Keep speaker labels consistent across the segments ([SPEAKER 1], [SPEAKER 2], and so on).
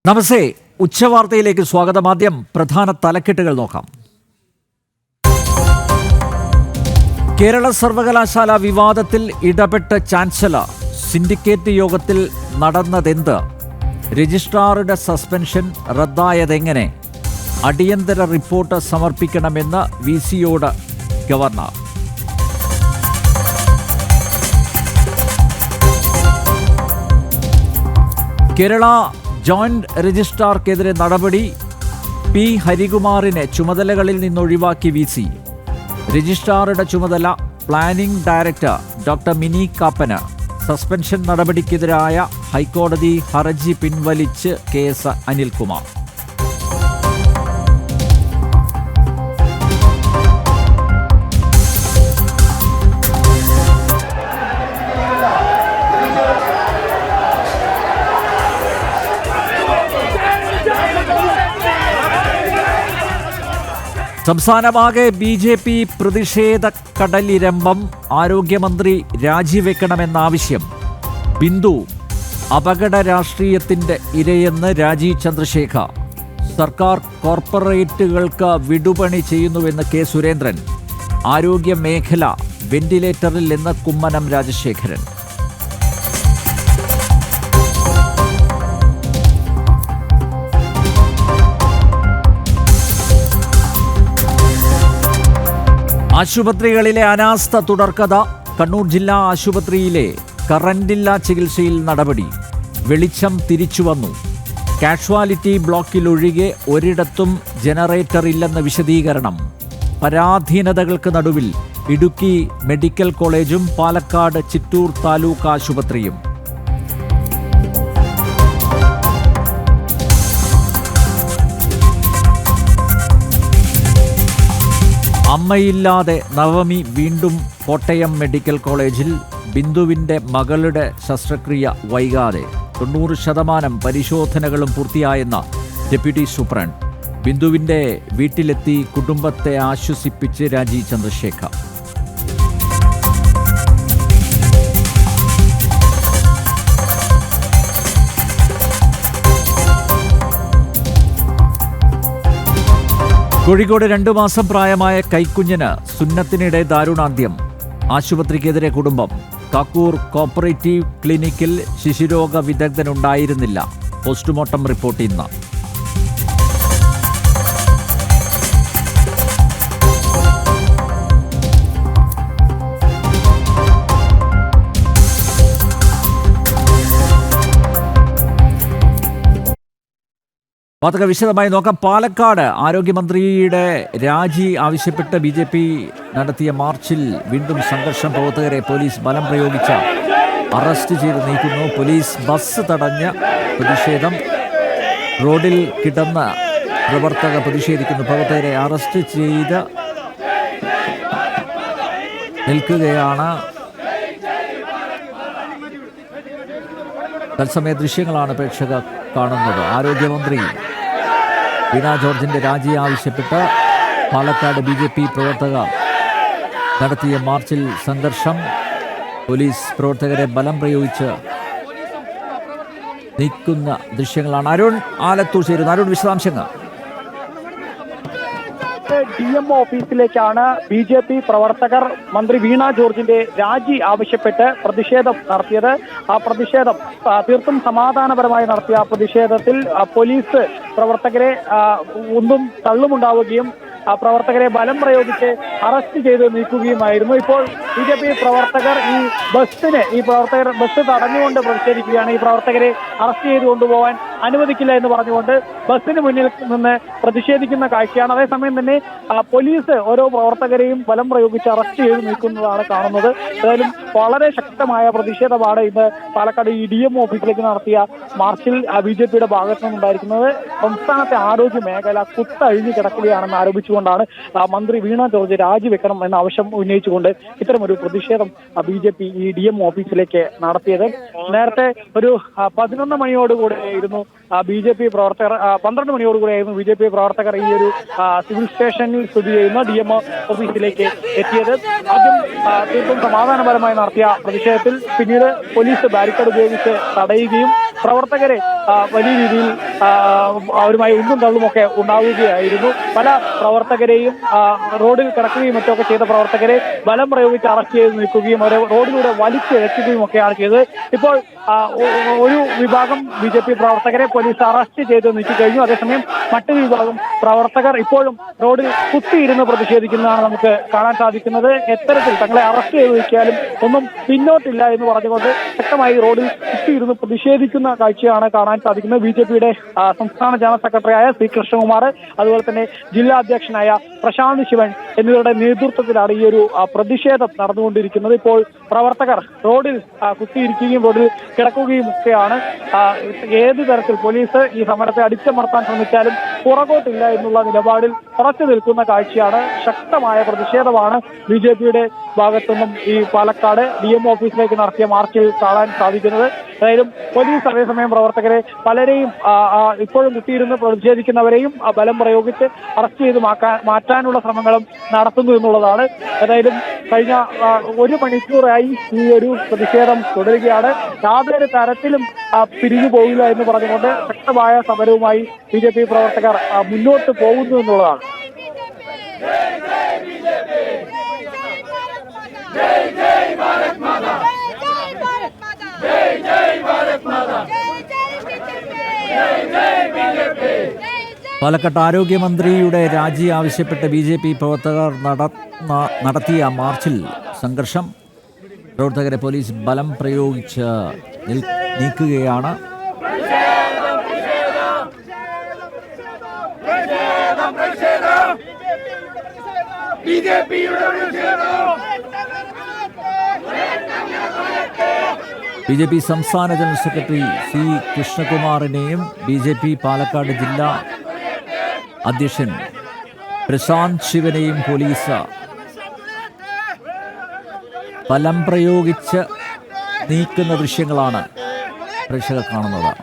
[SPEAKER 1] നമസ്തേ, ഉച്ചവാർത്തയിലേക്ക് സ്വാഗതം. ആദ്യം പ്രധാന തലക്കെട്ടുകൾ നോക്കാം. കേരള സർവകലാശാല വിവാദത്തിൽ ഇടപെട്ട ചാൻസലർ. സിൻഡിക്കേറ്റ് യോഗത്തിൽ നടന്നതെന്ത്? രജിസ്ട്രാറുടെ സസ്പെൻഷൻ റദ്ദായതെങ്ങനെ? അടിയന്തര റിപ്പോർട്ട് സമർപ്പിക്കണമെന്ന് വിസിയോട് ഗവർണർ. കേരള ജോയിന്റ് രജിസ്ട്രാർക്കെതിരെ നടപടി. പി ഹരികുമാറിനെ ചുമതലകളിൽ നിന്നൊഴിവാക്കി വിസി. രജിസ്ട്രാറുടെ ചുമതല പ്ലാനിംഗ് ഡയറക്ടർ ഡോക്ടർ മിനി കാപ്പന്. സസ്പെൻഷൻ നടപടിക്കെതിരായ ഹൈക്കോടതി ഹർജി പിൻവലിച്ച് KS അനിൽകുമാർ. സംസ്ഥാനമാകെ BJP പ്രതിഷേധ കടലിരമ്പം. ആരോഗ്യമന്ത്രി രാജിവെക്കണമെന്നാവശ്യം. ബിന്ദു അപകട രാഷ്ട്രീയത്തിന്റെ ഇരയെന്ന് രാജീവ് ചന്ദ്രശേഖർ. സർക്കാർ കോർപ്പറേറ്റുകൾക്ക് വിടുപണി ചെയ്യുന്നുവെന്ന് K. സുരേന്ദ്രൻ. ആരോഗ്യ മേഖല വെന്റിലേറ്ററിൽ നിന്ന് കുമ്മനം രാജശേഖരൻ. ആശുപത്രികളിലെ അനാസ്ഥ തുടർക്കഥ. കണ്ണൂർ ജില്ലാ ആശുപത്രിയിലെ കറന്റില്ലാ ചികിത്സയിൽ നടപടി. വെളിച്ചം തിരിച്ചുവന്നു. കാഷ്വാലിറ്റി ബ്ലോക്കിലൊഴികെ ഒരിടത്തും ജനറേറ്റർ ഇല്ലെന്ന് വിശദീകരണം. പരാധീനതകൾക്ക് നടുവിൽ ഇടുക്കി മെഡിക്കൽ കോളേജും പാലക്കാട് ചിറ്റൂർ താലൂക്ക് ആശുപത്രിയും. അമ്മയില്ലാതെ നവമി വീണ്ടും കോട്ടയം മെഡിക്കൽ കോളേജിൽ. ബിന്ദുവിൻ്റെ മകളുടെ ശസ്ത്രക്രിയ വൈകാതെ. 90% പരിശോധനകളും പൂർത്തിയായെന്ന ഡെപ്യൂട്ടി സൂപ്രണ്ട്. ബിന്ദുവിൻ്റെ വീട്ടിലെത്തി കുടുംബത്തെ ആശ്വസിപ്പിച്ച് രാജീവ് ചന്ദ്രശേഖർ. കോഴിക്കോട് 2 മാസം പ്രായമായ കൈക്കുഞ്ഞിന് സുന്നത്തിനിടെ ദാരുണാന്ത്യം. ആശുപത്രിക്കെതിരെ കുടുംബം. കാക്കൂർ കോപ്പറേറ്റീവ് ക്ലിനിക്കിൽ ശിശുരോഗ വിദഗ്ധനുണ്ടായിരുന്നില്ല. പോസ്റ്റ്മോർട്ടം റിപ്പോർട്ട് ഇന്ന്. വാർത്തകൾ വിശദമായി നോക്കാം. പാലക്കാട് ആരോഗ്യമന്ത്രിയുടെ രാജി ആവശ്യപ്പെട്ട് BJP നടത്തിയ മാർച്ചിൽ വീണ്ടും സംഘർഷം. പ്രവർത്തകരെ പോലീസ് ബലം പ്രയോഗിച്ച് അറസ്റ്റ് ചെയ്ത് നീക്കുന്നു. പോലീസ് ബസ് തടഞ്ഞ് പ്രതിഷേധം. റോഡിൽ കിടന്ന് പ്രവർത്തകർ പ്രതിഷേധിക്കുന്നു. പ്രവർത്തകരെ അറസ്റ്റ് ചെയ്ത് നിൽക്കുകയാണ്. തത്സമയ ദൃശ്യങ്ങളാണ് പ്രേക്ഷകർ കാണുന്നത്. ആരോഗ്യമന്ത്രി വീണ ജോർജിന്റെ രാജി ആവശ്യപ്പെട്ട് പാലക്കാട് BJP പ്രവർത്തകർ നടത്തിയ മാർച്ചിൽ സംഘർഷം. പോലീസ് പ്രവർത്തകരെ ബലം പ്രയോഗിച്ച് നീക്കുന്ന ദൃശ്യങ്ങളാണ്. അരുൺ ആലത്തൂർ ചേരുന്നു. അരുൺ, വിശദാംശങ്ങൾ.
[SPEAKER 2] DMO ഓഫീസിലേക്കാണ് BJP പ്രവർത്തകർ മന്ത്രി വീണ ജോർജിന്റെ രാജി ആവശ്യപ്പെട്ട് പ്രതിഷേധം നടത്തിയത്. ആ പ്രതിഷേധം തീർത്തും സമാധാനപരമായി നടത്തിയ പ്രതിഷേധത്തിൽ പോലീസ് പ്രവർത്തകരെ ഒന്നും തള്ളുമുണ്ടാവുകയും പ്രവർത്തകരെ ബലം പ്രയോഗിച്ച് അറസ്റ്റ് ചെയ്ത് നീക്കുകയുമായിരുന്നു. ഇപ്പോൾ BJP പ്രവർത്തകർ ബസ് തടഞ്ഞുകൊണ്ട് പ്രതിഷേധിക്കുകയാണ്. ഈ പ്രവർത്തകരെ അറസ്റ്റ് ചെയ്ത് കൊണ്ടുപോകാൻ അനുവദിക്കില്ല എന്ന് പറഞ്ഞുകൊണ്ട് ബസ്സിന് മുന്നിൽ നിന്ന് പ്രതിഷേധിക്കുന്ന കാഴ്ചയാണ്. അതേസമയം തന്നെ പോലീസ് ഓരോ പ്രവർത്തകരെയും ബലം പ്രയോഗിച്ച് അറസ്റ്റ് ചെയ്ത് നീക്കുന്നതാണ് കാണുന്നത്. ഏതായാലും വളരെ ശക്തമായ പ്രതിഷേധമാണ് ഇന്ന് പാലക്കാട് DMO ഓഫീസിലേക്ക് നടത്തിയ മാർച്ചിൽ BJPയുടെ ഭാഗത്തു നിന്നുണ്ടായിരിക്കുന്നത്. സംസ്ഥാനത്തെ ആരോഗ്യ മേഖല കുത്തഴിഞ്ഞു കിടക്കുകയാണെന്ന് ആരോപിച്ചുകൊണ്ടാണ് മന്ത്രി വീണ ജോർജ് രാജിവെക്കണം എന്ന ആവശ്യം ഉന്നയിച്ചുകൊണ്ട് ഇത്തരമൊരു പ്രതിഷേധം BJP ഈ DMO ഓഫീസിലേക്ക് നടത്തിയത്. നേരത്തെ ഒരു 11 മണിയോടുകൂടെയായിരുന്നു BJP പ്രവർത്തകർ 12 മണിയോടുകൂടെയായിരുന്നു BJP പ്രവർത്തകർ ഈ ഒരു സിവിൽ സ്റ്റേഷനിൽ സ്ഥിതി ചെയ്യുന്ന DMO ഓഫീസിലേക്ക് എത്തിയത്. ആദ്യം തീർത്തും സമാധാനപരമായി നടത്തിയ പ്രതിഷേധത്തിൽ പിന്നീട് പോലീസ് ബാരിക്കേഡ് ഉപയോഗിച്ച് തടയുകയും പ്രവർത്തകരെ വലിയ രീതിയിൽ അവരുമായി ഉന്തും തള്ളുമൊക്കെ ഉണ്ടാവുകയായിരുന്നു. പല പ്രവർത്തകരെയും റോഡിൽ കിടക്കുകയും മറ്റൊക്കെ ചെയ്ത പ്രവർത്തകരെ ബലം പ്രയോഗിച്ച് അറസ്റ്റ് ചെയ്ത് നിൽക്കുകയും അവരെ റോഡിലൂടെ വലിച്ചിഴക്കുകയും ഒക്കെയാണ് ചെയ്തത്. ഇപ്പോൾ ഒരു വിഭാഗം BJP പ്രവർത്തകരെ പോലീസ് അറസ്റ്റ് ചെയ്ത് നീക്കിക്കഴിഞ്ഞു. അതേസമയം മറ്റൊരു വിഭാഗം പ്രവർത്തകർ ഇപ്പോഴും റോഡിൽ കുത്തിയിരുന്ന് പ്രതിഷേധിക്കുന്നതാണ് നമുക്ക് കാണാൻ സാധിക്കുന്നത്. എത്തരത്തിൽ തങ്ങളെ അറസ്റ്റ് ചെയ്ത് നീക്കിയാലും ഒന്നും പിന്നോട്ടില്ല എന്ന് പറഞ്ഞുകൊണ്ട് ശക്തമായി റോഡിൽ കുത്തിയിരുന്ന് പ്രതിഷേധിക്കുന്ന കാഴ്ചയാണ് കാണാൻ സാധിക്കുന്നത്. BJPയുടെ സംസ്ഥാന ജനറൽ സെക്രട്ടറിയായ C. കൃഷ്ണകുമാർ, അതുപോലെ തന്നെ ജില്ലാ അധ്യക്ഷനായ പ്രശാന്ത് ശിവൻ എന്നിവരുടെ നേതൃത്വത്തിലാണ് ഈ ഒരു പ്രതിഷേധം നടന്നുകൊണ്ടിരിക്കുന്നത്. ഇപ്പോൾ പ്രവർത്തകർ റോഡിൽ കുത്തിയിരിക്കുകയും റോഡിൽ കിടക്കുകയും ഒക്കെയാണ്. ഏത് തരത്തിൽ പോലീസ് ഈ സമരത്തെ അടിച്ചമർത്താൻ ശ്രമിച്ചാലും പുറകോട്ടില്ല എന്നുള്ള നിലപാടിൽ ഉറച്ചു നിൽക്കുന്ന കാഴ്ചയാണ്. ശക്തമായ പ്രതിഷേധമാണ് BJPയുടെ ഭാഗത്തുനിന്നും ഈ പാലക്കാട് DMO ഓഫീസിലേക്ക് നടത്തിയ മാർച്ചിൽ കാണാൻ സാധിക്കുന്നത്. ഏതായാലും പോലീസ് അതേസമയം പ്രവർത്തകരെ പലരെയും ഇപ്പോഴും കുത്തിയിരുന്ന് പ്രതിഷേധിക്കുന്നവരെയും ബലം പ്രയോഗിച്ച് അറസ്റ്റ് ചെയ്ത് മാറ്റാനുള്ള ശ്രമങ്ങളും നടത്തുന്നു എന്നുള്ളതാണ്. ഏതായാലും കഴിഞ്ഞ 1 മണിക്കൂറായി ഈ ഒരു പ്രതിഷേധം തുടരുകയാണ്. യാതൊരു തരത്തിലും പിരിഞ്ഞു പോകില്ല എന്ന് പറഞ്ഞുകൊണ്ട് ശക്തമായ സമരവുമായി BJP പ്രവർത്തകർ മുന്നോട്ട് പോകുന്നു എന്നുള്ളതാണ്.
[SPEAKER 1] പാലക്കാട്ട് ആരോഗ്യമന്ത്രിയുടെ രാജി ആവശ്യപ്പെട്ട് BJP പ്രവർത്തകർ നടത്തിയ മാർച്ചിൽ സംഘർഷം. പ്രവർത്തകരെ പോലീസ് ബലം പ്രയോഗിച്ച് നീക്കുകയാണ്. BJP സംസ്ഥാന general secretary C. കൃഷ്ണകുമാറിനെയും BJP Palakkad ജില്ലാ അധ്യക്ഷൻ പ്രശാന്ത് ശിവനെയും പോലീസ് ബലം പ്രയോഗിച്ച് നീക്കുന്ന ദൃശ്യങ്ങളാണ് പ്രേക്ഷകർ കാണുന്നത്.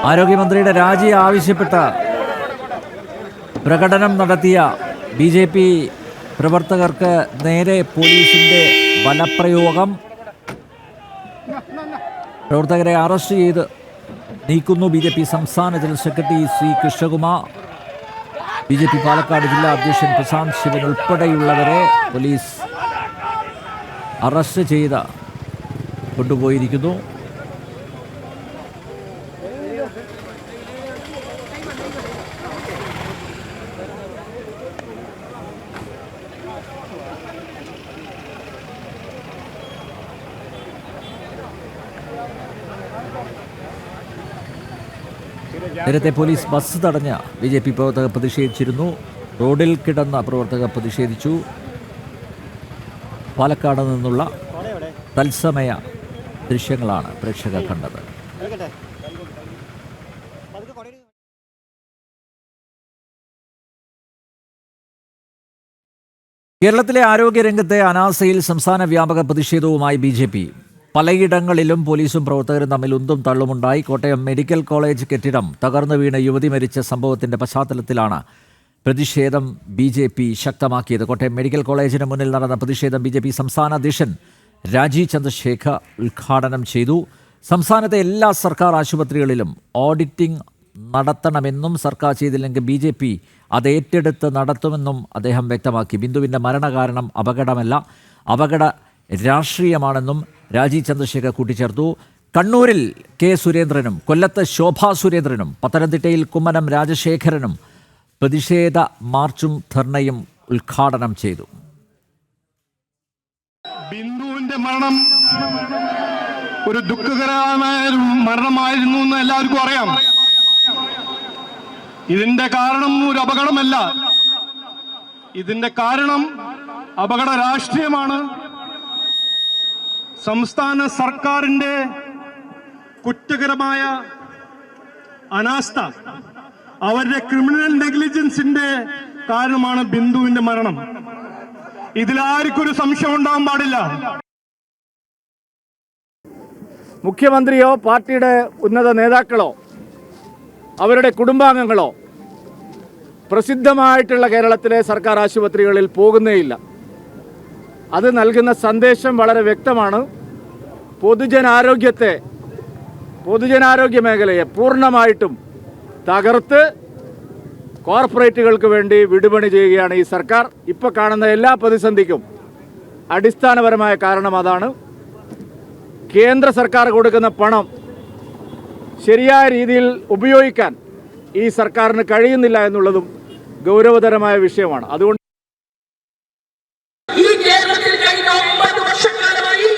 [SPEAKER 1] ആരോഗ്യമന്ത്രിയുടെ രാജി ആവശ്യപ്പെട്ട പ്രകടനം നടത്തിയ BJP പ്രവർത്തകർക്ക് നേരെ പോലീസിന്റെ ബലപ്രയോഗം. പ്രവർത്തകരെ അറസ്റ്റ് ചെയ്ത് നീക്കുന്നു BJP സംസ്ഥാന general secretary C. Krishnakumar, BJP Palakkad ജില്ലാ അധ്യക്ഷൻ പ്രശാന്ത് ശിവൻ ഉൾപ്പെടെയുള്ളവരെ പോലീസ് അറസ്റ്റ് ചെയ്ത് കൊണ്ടുപോയിരിക്കുന്നു. നേരത്തെ പോലീസ് ബസ് തടഞ്ഞ BJP പ്രവർത്തകർ പ്രതിഷേധിച്ചിരുന്നു. റോഡിൽ കിടന്ന പ്രവർത്തകർ പ്രതിഷേധിച്ചു. പാലക്കാട് നിന്നുള്ള തത്സമയ ദൃശ്യങ്ങളാണ് പ്രേക്ഷകർ കണ്ടത്. കേരളത്തിലെ ആരോഗ്യരംഗത്തെ അനാസയിൽ സംസ്ഥാന വ്യാപക പ്രതിഷേധവുമായി BJP. പലയിടങ്ങളിലും പോലീസും പ്രവർത്തകരും തമ്മിൽ ഉന്തും തള്ളുമുണ്ടായി. കോട്ടയം മെഡിക്കൽ കോളേജ് കെട്ടിടം തകർന്നു വീണ് യുവതി മരിച്ച സംഭവത്തിന്റെ പശ്ചാത്തലത്തിലാണ് പ്രതിഷേധം BJP ശക്തമാക്കിയത്. കോട്ടയം മെഡിക്കൽ കോളേജിന് മുന്നിൽ നടന്ന പ്രതിഷേധം BJP സംസ്ഥാന അധ്യക്ഷൻ രാജീവ് ചന്ദ്രശേഖർ ഉദ്ഘാടനം ചെയ്തു. സംസ്ഥാനത്തെ എല്ലാ സർക്കാർ ആശുപത്രികളിലും ഓഡിറ്റിംഗ് നടത്തണമെന്നും സർക്കാർ ചെയ്തില്ലെങ്കിൽ BJP അത് ഏറ്റെടുത്ത് നടത്തുമെന്നും അദ്ദേഹം വ്യക്തമാക്കി. ബിന്ദുവിൻ്റെ മരണകാരണം അപകടമല്ല, അപകട രാഷ്ട്രീയമാണെന്നും രാജീവ് ചന്ദ്രശേഖർ കൂട്ടിച്ചേർത്തു. കണ്ണൂരിൽ K. സുരേന്ദ്രനും കൊല്ലത്ത് ശോഭാ സുരേന്ദ്രനും പത്തനംതിട്ടയിൽ കുമ്മനം രാജശേഖരനും പ്രതിഷേധ മാർച്ചും ധർണയും ഉദ്ഘാടനം ചെയ്തു.
[SPEAKER 3] ബിന്ദുവിന്റെ മരണം ഒരു ദുഃഖകരമായ മരണമായിരുന്നു എന്ന് എല്ലാവർക്കും അറിയാം. ഇതിന്റെ കാരണം ഒരു അപകടമല്ല, ഇതിന്റെ കാരണം അപകട രാഷ്ട്രീയമാണ്. സംസ്ഥാന സർക്കാരിന്റെ കുറ്റകരമായ അനാസ്ഥ, അവരുടെ ക്രിമിനൽ നെഗ്ലിജൻസിന്റെ കാരണമാണ് ബിന്ദുവിന്റെ മരണം. ഇതിലാർക്കൊരു സംശയം ഉണ്ടാവാൻ പാടില്ല.
[SPEAKER 2] മുഖ്യമന്ത്രിയോ പാർട്ടിയുടെ ഉന്നത നേതാക്കളോ അവരുടെ കുടുംബാംഗങ്ങളോ പ്രസിദ്ധമായിട്ടുള്ള കേരളത്തിലെ സർക്കാർ ആശുപത്രികളിൽ പോകുന്നേയില്ല. അത് നൽകുന്ന സന്ദേശം വളരെ വ്യക്തമാണ്. പൊതുജനാരോഗ്യ മേഖലയെ പൂർണ്ണമായിട്ടും തകർത്ത് കോർപ്പറേറ്റുകൾക്ക് വേണ്ടി വിടുപണി ചെയ്യുകയാണ് ഈ സർക്കാർ. ഇപ്പോൾ കാണുന്ന എല്ലാ പ്രതിസന്ധിക്കും അടിസ്ഥാനപരമായ കാരണം അതാണ്. കേന്ദ്ര സർക്കാർ കൊടുക്കുന്ന പണം ശരിയായ രീതിയിൽ ഉപയോഗിക്കാൻ ഈ സർക്കാരിന് കഴിയുന്നില്ല എന്നുള്ളതും ഗൗരവതരമായ വിഷയമാണ്. അതുകൊണ്ട്
[SPEAKER 4] ഈ കേരളത്തിൽ കഴിഞ്ഞ 9 വർഷക്കാലമായി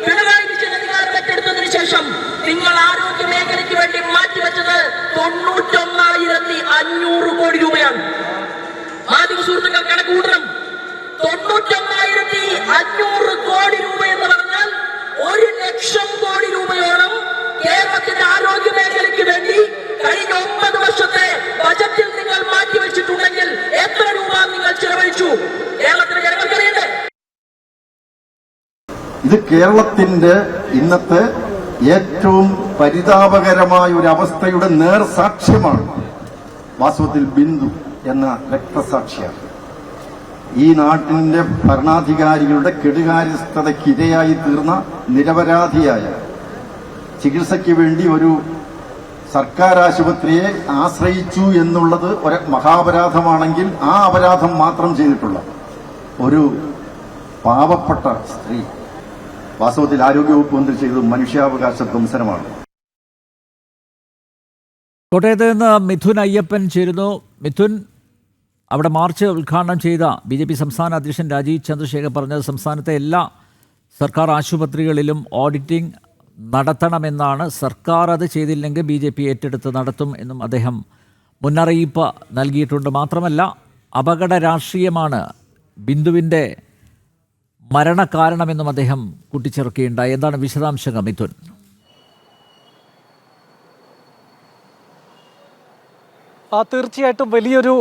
[SPEAKER 4] പിണറായി വിജയൻ അധികാരത്തെടുത്തതിനു ശേഷം നിങ്ങൾ ആരോഗ്യ മേഖലയ്ക്ക് വേണ്ടി മാറ്റിവെച്ചത് 91,500 കോടി രൂപയാണ്. മാധ്യമ സുഹൃത്തുക്കൾ കണക്ക് കൂട്ടണം. 91,500 കോടി രൂപ എന്ന് പറഞ്ഞാൽ 1,00,000 കോടി രൂപയോളം കേരളത്തിന്റെ ആരോഗ്യ മേഖലയ്ക്ക് വേണ്ടി കഴിഞ്ഞ 9 വർഷത്തെ ബജറ്റിൽ നിങ്ങൾ മാറ്റിവെച്ചിട്ടുണ്ടെങ്കിൽ എത്ര രൂപ നിങ്ങൾ ചെലവഴിച്ചു? കേരളത്തിലെ ജനങ്ങൾക്കറിയണ്ടേ?
[SPEAKER 5] ഇത് കേരളത്തിന്റെ ഇന്നത്തെ ഏറ്റവും പരിതാപകരമായ ഒരു അവസ്ഥയുടെ നേർസാക്ഷ്യമാണ്. വാസ്തവത്തിൽ ബിന്ദു എന്ന രക്തസാക്ഷിയാണ്. ഈ നാട്ടിന്റെ ഭരണാധികാരികളുടെ കെടുകാര്യസ്ഥതയ്ക്കിരയായി തീർന്ന നിരപരാധിയായ, ചികിത്സയ്ക്ക് വേണ്ടി ഒരു സർക്കാർ ആശുപത്രിയെ ആശ്രയിച്ചു എന്നുള്ളത് ഒരു മഹാപരാധമാണെങ്കിൽ ആ അപരാധം മാത്രം ചെയ്തിട്ടുള്ള ഒരു പാവപ്പെട്ട സ്ത്രീ വാസ്തവത്തിൽ ആരോഗ്യവകുപ്പ് മന്ത്രി ചെയ്തത് മനുഷ്യാവകാശ ധ്വംസനമാണ്.
[SPEAKER 1] കോട്ടയത്ത് നിന്ന് മിഥുൻ അയ്യപ്പൻ ചേരുന്നു. മിഥുൻ, അവിടെ മാർച്ച് ഉദ്ഘാടനം ചെയ്ത BJP സംസ്ഥാന അധ്യക്ഷൻ രാജീവ് ചന്ദ്രശേഖർ പറഞ്ഞത് സംസ്ഥാനത്തെ എല്ലാ സർക്കാർ ആശുപത്രികളിലും ഓഡിറ്റിംഗ് നടത്തണമെന്നാണ്. സർക്കാർ അത് ചെയ്തില്ലെങ്കിൽ BJP ഏറ്റെടുത്ത് നടത്തും എന്നും അദ്ദേഹം മുന്നറിയിപ്പ് നൽകിയിട്ടുണ്ട്. മാത്രമല്ല, അപകട രാഷ്ട്രീയമാണ് ബിന്ദുവിൻ്റെ മരണകാരണമെന്നും അദ്ദേഹം കൂട്ടിച്ചേർക്കുകയുണ്ടായി. എന്താണ് വിശദാംശങ്ങൾ മിഥുൻ?
[SPEAKER 6] തീർച്ചയായിട്ടും വലിയൊരു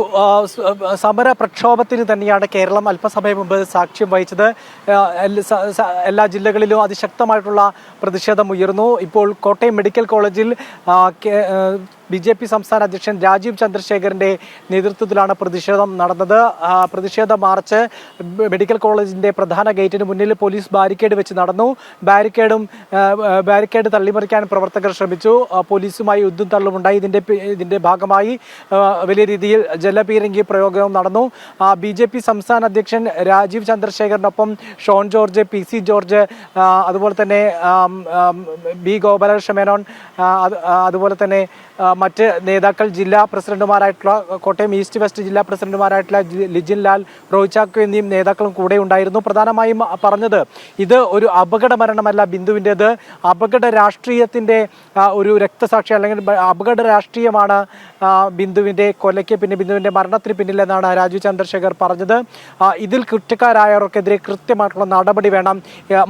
[SPEAKER 6] സമര പ്രക്ഷോഭത്തിന് തന്നെയാണ് കേരളം അല്പസമയം മുമ്പ് സാക്ഷ്യം വഹിച്ചത്. എല്ലാ ജില്ലകളിലും അതിശക്തമായിട്ടുള്ള പ്രതിഷേധം ഉയർന്നു. ഇപ്പോൾ കോട്ടയം മെഡിക്കൽ കോളേജിൽ BJP സംസ്ഥാന അധ്യക്ഷൻ രാജീവ് ചന്ദ്രശേഖറിന്റെ നേതൃത്വത്തിലാണ് പ്രതിഷേധം നടന്നത്. പ്രതിഷേധ മാർച്ച് മെഡിക്കൽ കോളേജിന്റെ പ്രധാന ഗേറ്റിന് മുന്നിൽ പോലീസ് ബാരിക്കേഡ് വെച്ച് നടന്നു. ബാരിക്കേഡ് തള്ളിമറിക്കാൻ പ്രവർത്തകർ ശ്രമിച്ചു. പോലീസുമായി ഉന്തും തള്ളുമുണ്ടായി. ഇതിന്റെ ഭാഗമായി വലിയ രീതിയിൽ ജലപീരങ്കി പ്രയോഗവും നടന്നു. BJP സംസ്ഥാന അധ്യക്ഷൻ രാജീവ് ചന്ദ്രശേഖറിനൊപ്പം ഷോൺ ജോർജ്, PC ജോർജ്, അതുപോലെ തന്നെ B ഗോപാലകൃഷ്ണ മേനോൻ, അതുപോലെ തന്നെ മറ്റ് നേതാക്കൾ, ജില്ലാ പ്രസിഡന്റുമാരായിട്ടുള്ള കോട്ടയം ഈസ്റ്റ് വെസ്റ്റ് ജില്ലാ പ്രസിഡന്റുമാരായിട്ടുള്ള ലിജിൻ ലാൽ, റോയ് ചാക്കോ എന്നീ നേതാക്കളും കൂടെ ഉണ്ടായിരുന്നു. പ്രധാനമായും പറഞ്ഞത് ഇത് ഒരു അപകട മരണമല്ല ബിന്ദുവിൻ്റേത്, അപകട രാഷ്ട്രീയത്തിന്റെ ഒരു രക്തസാക്ഷി അല്ലെങ്കിൽ അപകട രാഷ്ട്രീയമാണ് ബിന്ദുവിന്റെ കൊലയ്ക്ക് ബിന്ദുവിന്റെ മരണത്തിന് പിന്നിലെന്നാണ് രാജീവ് ചന്ദ്രശേഖർ പറഞ്ഞത്. ഇതിൽ കുറ്റക്കാരായവർക്കെതിരെ കൃത്യമായിട്ടുള്ള നടപടി വേണം,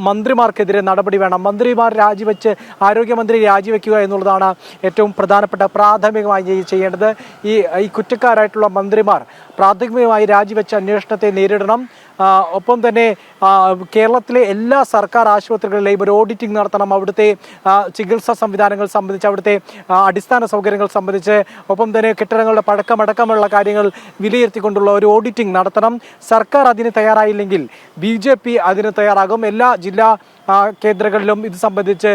[SPEAKER 6] മന്ത്രിമാർക്കെതിരെ നടപടി വേണം, മന്ത്രിമാർ രാജിവെച്ച് ആരോഗ്യമന്ത്രി രാജിവെക്കുക എന്നുള്ളതാണ് ഏറ്റവും പ്രധാനപ്പെട്ട പ്രാഥമികമായി ചെയ്യേണ്ടത്. ഈ കുറ്റക്കാരായിട്ടുള്ള മന്ത്രിമാർ പ്രാഥമികമായി രാജിവെച്ച അന്വേഷണത്തെ നേരിടണം. ഒപ്പം തന്നെ കേരളത്തിലെ എല്ലാ സർക്കാർ ആശുപത്രികളിലെയും ഒരു ഓഡിറ്റിംഗ് നടത്തണം. അവിടുത്തെ ചികിത്സാ സംവിധാനങ്ങൾ സംബന്ധിച്ച്, അവിടുത്തെ അടിസ്ഥാന സൗകര്യങ്ങൾ സംബന്ധിച്ച്, ഒപ്പം തന്നെ കെട്ടിടങ്ങളുടെ പഴക്കമടക്കമുള്ള കാര്യങ്ങൾ വിലയിരുത്തിക്കൊണ്ടുള്ള ഒരു ഓഡിറ്റിംഗ് നടത്തണം. സർക്കാർ അതിന് തയ്യാറായില്ലെങ്കിൽ BJP അതിന് തയ്യാറാകും. എല്ലാ ജില്ലാ കേന്ദ്രങ്ങളിലും ഇത് സംബന്ധിച്ച്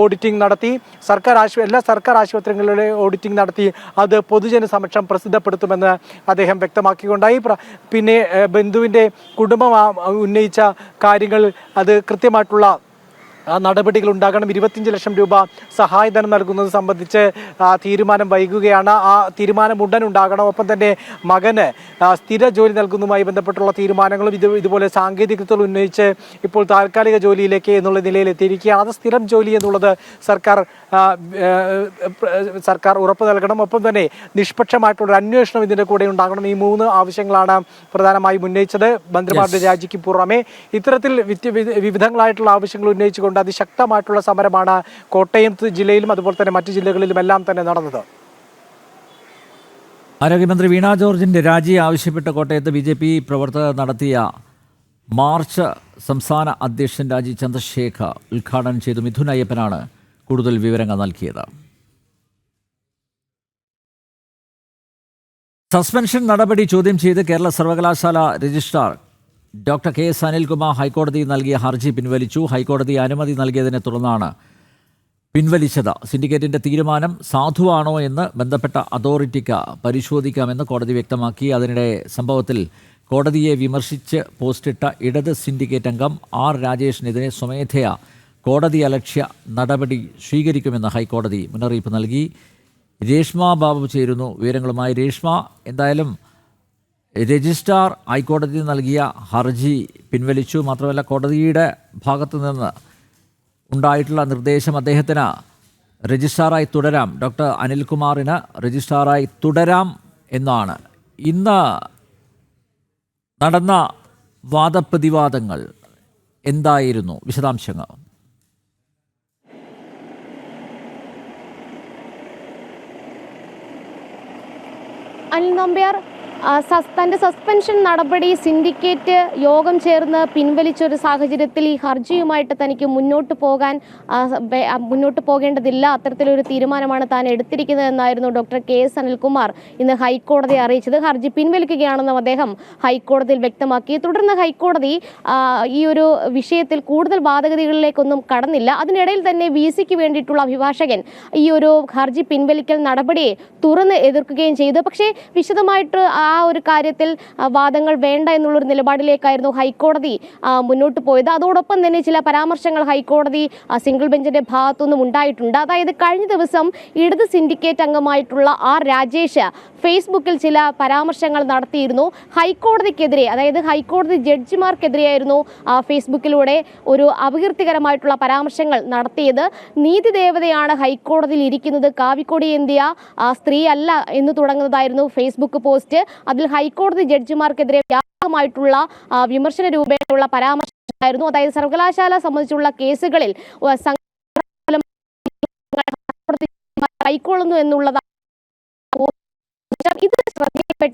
[SPEAKER 6] ഓഡിറ്റിംഗ് നടത്തി എല്ലാ സർക്കാർ ആശുപത്രികളിലെ ഓഡിറ്റിംഗ് നടത്തി അത് പൊതുജന സമക്ഷം പ്രസിദ്ധപ്പെടുത്തുമെന്ന് അദ്ദേഹം വ്യക്തമാക്കിക്കൊണ്ടായി. പിന്നെ ബിന്ദുവിൻ്റെ കുടുംബം ഉന്നയിച്ച കാര്യങ്ങൾ അത് കൃത്യമായിട്ടുള്ള നടപടികൾ ഉണ്ടാകണം. 25 ലക്ഷം രൂപ സഹായധനം നൽകുന്നത് സംബന്ധിച്ച് തീരുമാനം വൈകുകയാണ്. ആ തീരുമാനം ഉടൻ ഉണ്ടാകണം. ഒപ്പം തന്നെ മകന് സ്ഥിര ജോലി നൽകുന്നതുമായി ബന്ധപ്പെട്ടുള്ള തീരുമാനങ്ങളും ഇതുപോലെ സാങ്കേതികത്വം ഉന്നയിച്ച് ഇപ്പോൾ താൽക്കാലിക ജോലിയിലേക്ക് എന്നുള്ള നിലയിൽ എത്തിയിരിക്കുകയാണ്. അത് സ്ഥിരം ജോലി എന്നുള്ളത് സർക്കാർ ഉറപ്പ് നൽകണം. ഒപ്പം തന്നെ നിഷ്പക്ഷമായിട്ടുള്ള ഒരു അന്വേഷണം ഇതിന്റെ കൂടെ ഉണ്ടാകണം. ഈ 3 ആവശ്യങ്ങളാണ് പ്രധാനമായും ഉന്നയിച്ചത്. മന്ത്രിമാരുടെ രാജിക്ക് പുറമെ ഇത്തരത്തിൽ വിവിധങ്ങളായിട്ടുള്ള ആവശ്യങ്ങൾ ഉന്നയിച്ചുകൊണ്ട് അതിശക്തമായിട്ടുള്ള സമരമാണ് കോട്ടയം ജില്ലയിലും അതുപോലെ തന്നെ മറ്റു ജില്ലകളിലും എല്ലാം തന്നെ നടന്നത്.
[SPEAKER 1] ആരോഗ്യമന്ത്രി വീണ ജോർജിന്റെ രാജി ആവശ്യപ്പെട്ട് കോട്ടയത്ത് BJP പ്രവർത്തകർ നടത്തിയ മാർച്ച് സംസ്ഥാന അധ്യക്ഷൻ രാജീവ് ചന്ദ്രശേഖർ ഉദ്ഘാടനം ചെയ്തു. മിഥുൻ അയ്യപ്പനാണ് കൂടുതൽ വിവരങ്ങൾ നൽകിയത്. സസ്പെൻഷൻ നടപടി ചോദ്യം ചെയ്ത് കേരള സർവകലാശാല രജിസ്ട്രാർ ഡോക്ടർ KS അനിൽകുമാർ ഹൈക്കോടതി നൽകിയ ഹർജി പിൻവലിച്ചു. ഹൈക്കോടതി അനുമതി നൽകിയതിനെ തുടർന്നാണ് പിൻവലിച്ചത്. സിൻഡിക്കേറ്റിന്റെ തീരുമാനം സാധുവാണോ എന്ന് ബന്ധപ്പെട്ട അതോറിറ്റിക്ക് പരിശോധിക്കാമെന്ന് കോടതി വ്യക്തമാക്കി. അതിനിടെ സംഭവത്തിൽ കോടതിയെ വിമർശിച്ച് പോസ്റ്റിട്ട ഇടത് സിൻഡിക്കേറ്റ് അംഗം R രാജേഷിനെതിരെ സ്വമേധയാ കോടതി അലക്ഷ്യ നടപടി സ്വീകരിക്കുമെന്ന് ഹൈക്കോടതി മുന്നറിയിപ്പ് നൽകി. രേഷ്മ ബാബു ചേരുന്നു വിവരങ്ങളുമായി. രേഷ്മ, എന്തായാലും രജിസ്ട്രാർ ഹൈക്കോടതി നൽകിയ ഹർജി പിൻവലിച്ചു. മാത്രമല്ല കോടതിയുടെ ഭാഗത്തു നിന്ന് ഉണ്ടായിട്ടുള്ള നിർദ്ദേശം അദ്ദേഹത്തിന് രജിസ്ട്രാറായി തുടരാം, ഡോക്ടർ അനിൽകുമാറിന് രജിസ്ട്രാറായി തുടരാം എന്നാണ്. ഇന്ന് നടന്ന വാദപ്രതിവാദങ്ങൾ എന്തായിരുന്നു? വിശദാംശങ്ങൾ.
[SPEAKER 7] അനിൽ നമ്പ്യാർ തന്റെ സസ്പെൻഷൻ നടപടി സിൻഡിക്കേറ്റ് യോഗം ചേർന്ന് പിൻവലിച്ചൊരു സാഹചര്യത്തിൽ ഈ ഹർജിയുമായിട്ട് തനിക്ക് മുന്നോട്ട് പോകേണ്ടതില്ല, അത്തരത്തിലൊരു തീരുമാനമാണ് താൻ എടുത്തിരിക്കുന്നതെന്നായിരുന്നു ഡോക്ടർ KS അനിൽകുമാർ ഇന്ന് ഹൈക്കോടതിയെ അറിയിച്ചത്. ഹർജി പിൻവലിക്കുകയാണെന്നും അദ്ദേഹം ഹൈക്കോടതിയിൽ വ്യക്തമാക്കി. തുടർന്ന് ഹൈക്കോടതി ഈ ഒരു വിഷയത്തിൽ കൂടുതൽ വാദഗതികളിലേക്കൊന്നും കടന്നില്ല. അതിനിടയിൽ തന്നെ VCക്ക് വേണ്ടിയിട്ടുള്ള അഭിഭാഷകൻ ഈ ഒരു ഹർജി പിൻവലിക്കൽ നടപടിയെ തുറന്ന് എതിർക്കുകയും ചെയ്തു. പക്ഷേ വിശദമായിട്ട് ആ ഒരു കാര്യത്തിൽ വാദങ്ങൾ വേണ്ട എന്നുള്ളൊരു നിലപാടിലേക്കായിരുന്നു ഹൈക്കോടതി മുന്നോട്ട് പോയത്. അതോടൊപ്പം തന്നെ ചില പരാമർശങ്ങൾ ഹൈക്കോടതി സിംഗിൾ ബെഞ്ചിന്റെ ഭാഗത്തുനിന്നും ഉണ്ടായിട്ടുണ്ട്. അതായത് കഴിഞ്ഞ ദിവസം ഇടത് സിൻഡിക്കേറ്റ് അംഗമായിട്ടുള്ള R രാജേഷ് ഫേസ്ബുക്കിൽ ചില പരാമർശങ്ങൾ നടത്തിയിരുന്നു. ഹൈക്കോടതിക്കെതിരെ, അതായത് ഹൈക്കോടതി ജഡ്ജിമാർക്കെതിരെയായിരുന്നു ഫേസ്ബുക്കിലൂടെ ഒരു അപകീർത്തികരമായിട്ടുള്ള പരാമർശങ്ങൾ നടത്തിയത്. നീതി ദേവതയാണ് ഹൈക്കോടതിയിൽ ഇരിക്കുന്നത്, കാവിക്കൊടി എന്തിയ സ്ത്രീ അല്ല എന്ന് തുടങ്ങുന്നതായിരുന്നു ഫേസ്ബുക്ക് പോസ്റ്റ്. അതിൽ ഹൈക്കോടതി ജഡ്ജിമാർക്കെതിരെ വ്യാപകമായിട്ടുള്ള വിമർശന രൂപേണയുള്ള പരാമർശമായിരുന്നു. അതായത് സർവകലാശാല സംബന്ധിച്ചുള്ള കേസുകളിൽ കൈക്കൊള്ളുന്നു എന്നുള്ളതാണ് ഇത് ശ്രദ്ധയിൽപ്പെട്ട